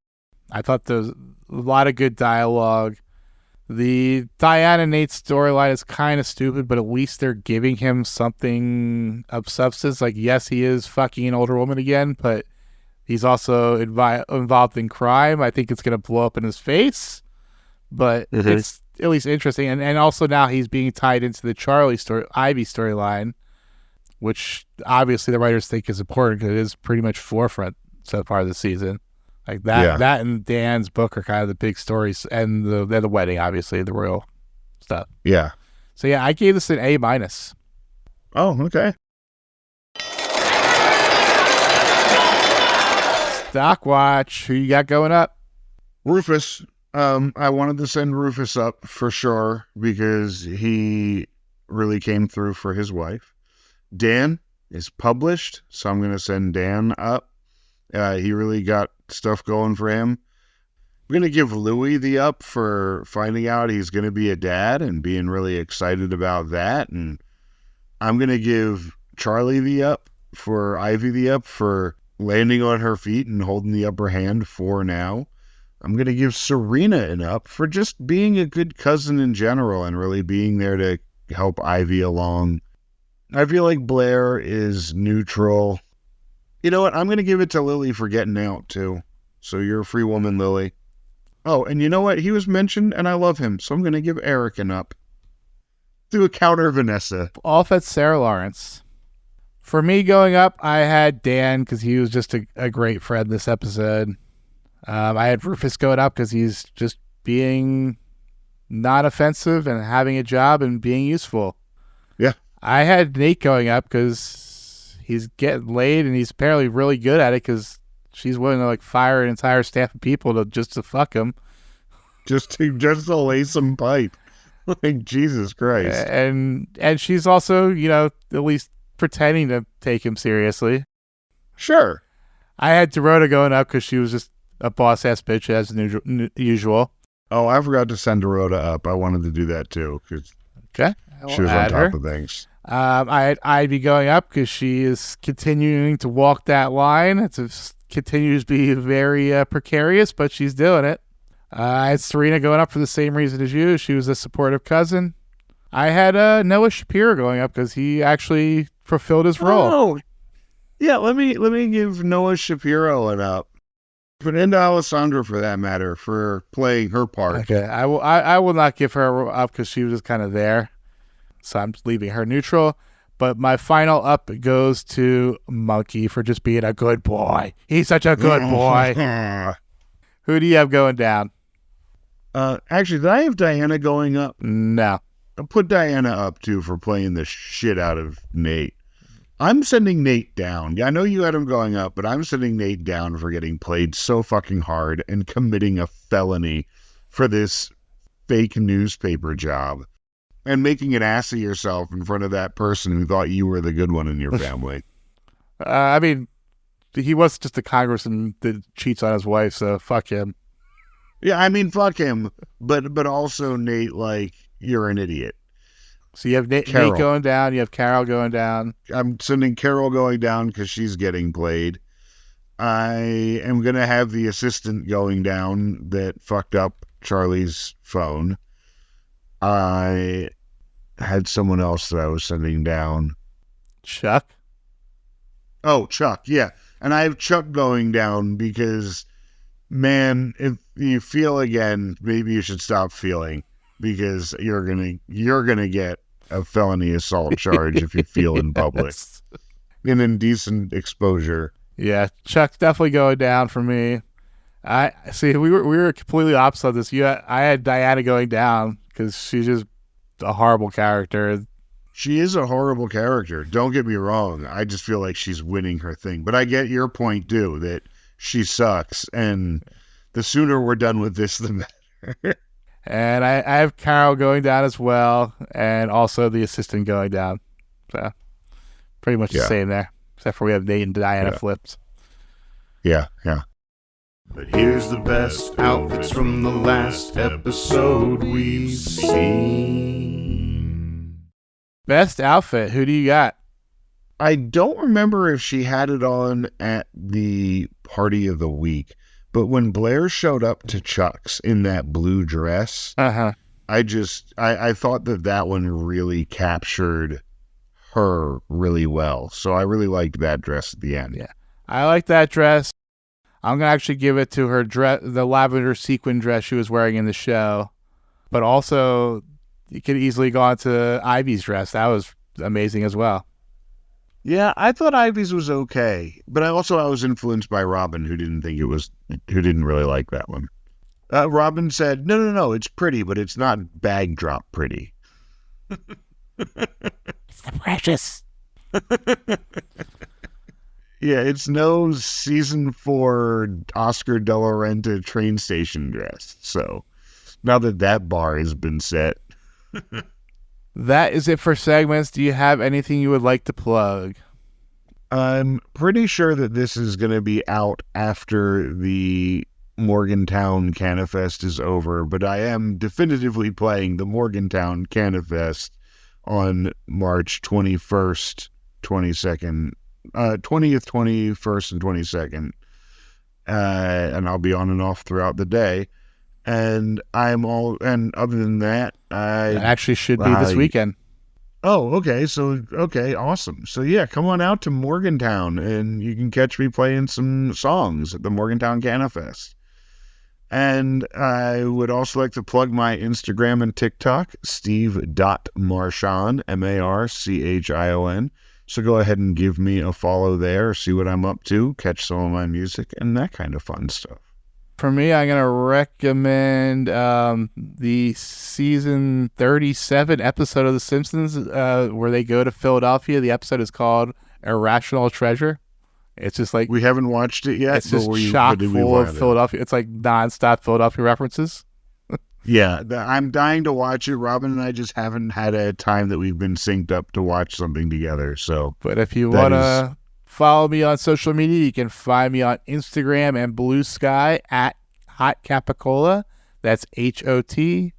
I thought there was a lot of good dialogue. The Diane and Nate storyline is kind of stupid, but at least they're giving him something of substance. Like, yes, he is fucking an older woman again, but he's also involved in crime. I think it's going to blow up in his face, but it's at least interesting. And also now he's being tied into the Ivy storyline, which obviously the writers think is important because it is pretty much forefront so far this season. Like that and Dan's book are kind of the big stories, and the wedding, obviously, the royal stuff. Yeah. So yeah, I gave this an A-. Oh, okay. Stock Watch, who you got going up? Rufus. I wanted to send Rufus up for sure because he really came through for his wife. Dan is published, so I'm going to send Dan up. He really got stuff going for him. I'm going to give Louie the up for finding out he's going to be a dad and being really excited about that. And I'm going to give Charlie the up for Ivy the up for landing on her feet and holding the upper hand for now. I'm going to give Serena an up for just being a good cousin in general and really being there to help Ivy along. I feel like Blair is neutral. You know what? I'm going to give it to Lily for getting out, too. So you're a free woman, Lily. Oh, and you know what? He was mentioned, and I love him, so I'm going to give Eric an up. Do a counter Vanessa. Off at Sarah Lawrence. For me going up, I had Dan because he was just a great friend this episode. I had Rufus going up because he's just being not offensive and having a job and being useful. Yeah. I had Nate going up because he's getting laid and he's apparently really good at it because she's willing to fire an entire staff of people to fuck him. Just to lay some pipe. Like, Jesus Christ. And she's also, at least pretending to take him seriously. Sure. I had Dorota going up because she was just a boss-ass bitch as usual. Oh, I forgot to send Dorota up. I wanted to do that too because she was on top of things. I had Ivy going up because she is continuing to walk that line to continues to be very precarious, but she's doing it. I had Serena going up for the same reason as you. She was a supportive cousin. I had Noah Shapiro going up because he actually fulfilled his role. Oh, yeah. Let me give Noah Shapiro an up. And Alessandra, for that matter, for playing her part. Okay, I will not give her up because she was just kind of there, so I'm leaving her neutral. But my final up goes to Monkey for just being a good boy. He's such a good boy. Who do you have going down? Actually, did I have Diana going up? No. I'll put Diana up too for playing the shit out of Nate. I'm sending Nate down. I know you had him going up, but I'm sending Nate down for getting played so fucking hard and committing a felony for this fake newspaper job and making an ass of yourself in front of that person who thought you were the good one in your family. I mean, he was just a congressman that cheats on his wife, so fuck him. Yeah, I mean, fuck him, but also, Nate, like, you're an idiot. So you have Nate going down, you have Carol going down. I'm sending Carol going down because she's getting played. I am going to have the assistant going down that fucked up Charlie's phone. I had someone else that I was sending down. Chuck? Oh, Chuck, yeah. And I have Chuck going down because, man, if you feel again, maybe you should stop feeling because you're gonna get a felony assault charge if you feel in public. An indecent exposure. Yeah, Chuck's definitely going down for me. I see. We were completely opposite of this. I had Diana going down because she's just a horrible character. She is a horrible character. Don't get me wrong. I just feel like she's winning her thing. But I get your point too that she sucks, and the sooner we're done with this, the better. And I have Carol going down as well, and also the assistant going down. So pretty much the same there, except for we have Nate and Diana flips. Yeah. But here's the best outfits from the last episode we've seen. Best outfit, who do you got? I don't remember if she had it on at the party of the week, but when Blair showed up to Chuck's in that blue dress, I thought that one really captured her really well. So I really liked that dress at the end. Yeah, I like that dress. I'm going to actually give it to her dress, the lavender sequin dress she was wearing in the show. But also, you could easily go on to Ivy's dress. That was amazing as well. Yeah, I thought Ivy's was okay, but I was influenced by Robin, who didn't really like that one. Robin said, no, it's pretty, but it's not bag drop pretty. It's the precious. Yeah, it's no season 4 Oscar De La Renta train station dress. So now that bar has been set. That is it for segments. Do you have anything you would like to plug? I'm pretty sure that this is going to be out after the Morgantown Canifest is over, but I am definitively playing the Morgantown Canifest on March 21st, 22nd, 20th, 21st, and 22nd. And I'll be on and off throughout the day. And other than that, It actually should be this weekend. Oh, okay. Okay, awesome. So yeah, come on out to Morgantown and you can catch me playing some songs at the Morgantown Canifest. And I would also like to plug my Instagram and TikTok, steve.marchon, Marchion. So go ahead and give me a follow there, see what I'm up to, catch some of my music, and that kind of fun stuff. For me, I'm going to recommend the season 37 episode of The Simpsons where they go to Philadelphia. The episode is called Irrational Treasure. It's just like... We haven't watched it yet. It's just chock full of Philadelphia. It's like nonstop Philadelphia references. Yeah, I'm dying to watch it. Robin and I just haven't had a time that we've been synced up to watch something together. So, but if you want to follow me on social media, you can find me on Instagram and Blue Sky at Hot Capicola. That's HOTCAPICOLA.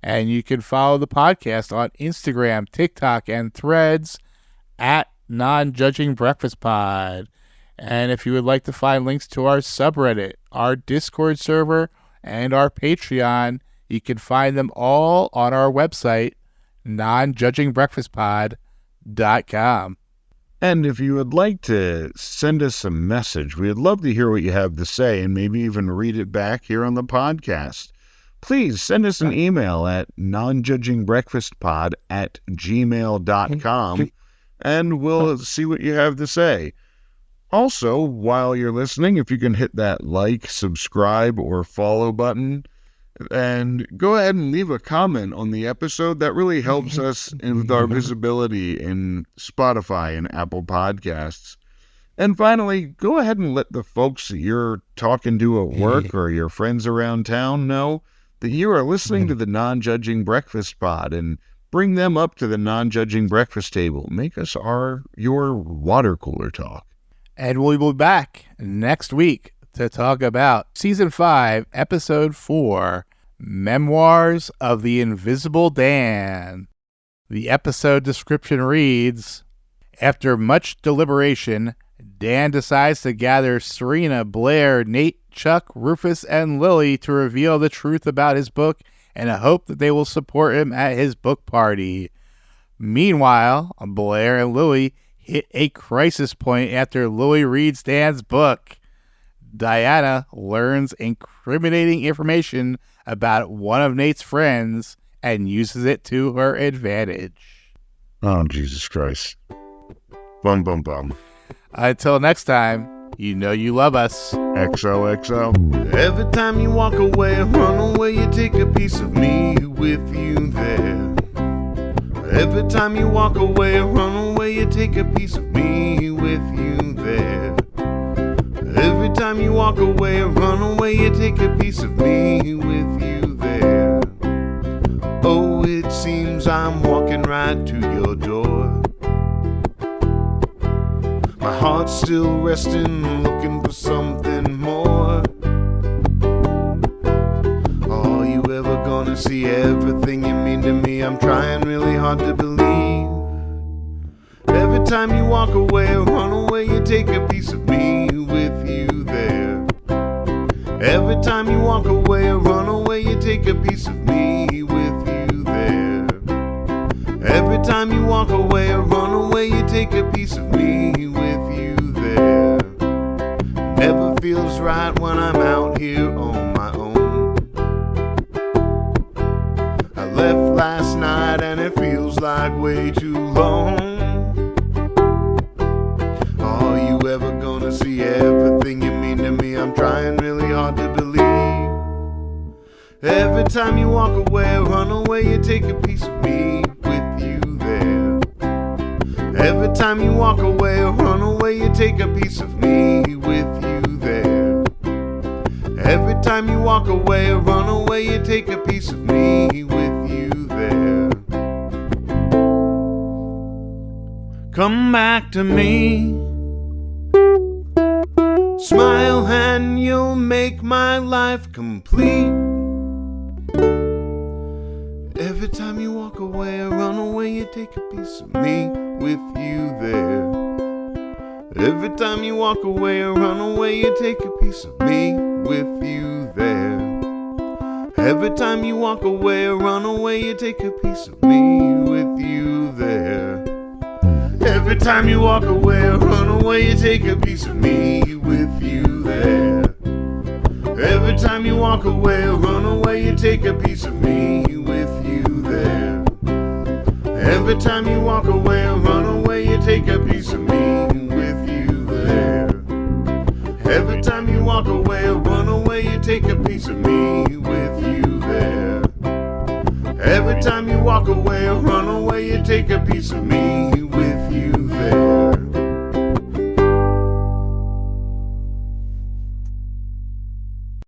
And you can follow the podcast on Instagram, TikTok, and Threads at Non-Judging Breakfast Pod. And if you would like to find links to our subreddit, our Discord server, and our Patreon, you can find them all on our website, nonjudgingbreakfastpod.com. And if you would like to send us a message, we'd love to hear what you have to say and maybe even read it back here on the podcast. Please send us an email at nonjudgingbreakfastpod@gmail.com and we'll see what you have to say. Also, while you're listening, if you can hit that like, subscribe, or follow button, and go ahead and leave a comment on the episode. That really helps us with our visibility in Spotify and Apple Podcasts. And finally, go ahead and let the folks that you're talking to at work or your friends around town know that you are listening to the Non-Judging Breakfast Pod, and bring them up to the Non-Judging Breakfast table. Make us your water cooler talk. And we will be back next week to talk about Season 5, Episode 4, Memoirs of the Invisible Dan. The episode description reads, after much deliberation, Dan decides to gather Serena, Blair, Nate, Chuck, Rufus, and Lily to reveal the truth about his book in a hope that they will support him at his book party. Meanwhile, Blair and Lily hit a crisis point after Lily reads Dan's book. Diana learns incriminating information about one of Nate's friends and uses it to her advantage. Oh, Jesus Christ. Bum, bum, bum. Until next time, you know you love us. XOXO. Every time you walk away, run away, you take a piece of me with you there. Every time you walk away, run away, you take a piece of me with you there. Every time you walk away, run away, you take a piece of me with you there. Oh, it seems I'm walking right to your door. My heart's still resting, looking for something more. Are you ever gonna see everything you mean to me? I'm trying really hard to believe. Every time you walk away, run away, you take a piece of me with you there. Every time you walk away, run away, you take a piece of me with you there. Every time you walk away, run away, you take a piece of me with you there. Never feels right when I'm out here on my own. I left last night and it feels like way too long. Are you ever gonna see everything you mean to me? I'm trying really hard to believe. Every time you walk away, run away, you take a piece of me with you there. Every time you walk away, run away, you take a piece of me with you there. Every time you walk away, run away, you take a piece of me with you there. Come back to me. Smile and you'll make my life complete. Every time you walk away, run away, you take a piece of me with you there. Every time you walk away, run away, you take a piece of me with you there. Every time you walk away, run away, you take a piece of me with you there. Every time you walk away, run away, you take a piece of me with you there. Every time you walk away, run away, you take a piece of me with you there. Every time you walk away, run away, you take a piece of me with you there. Every time you walk away, run away, you take a piece of me with you there. Every time you walk away, run away, you take a piece of me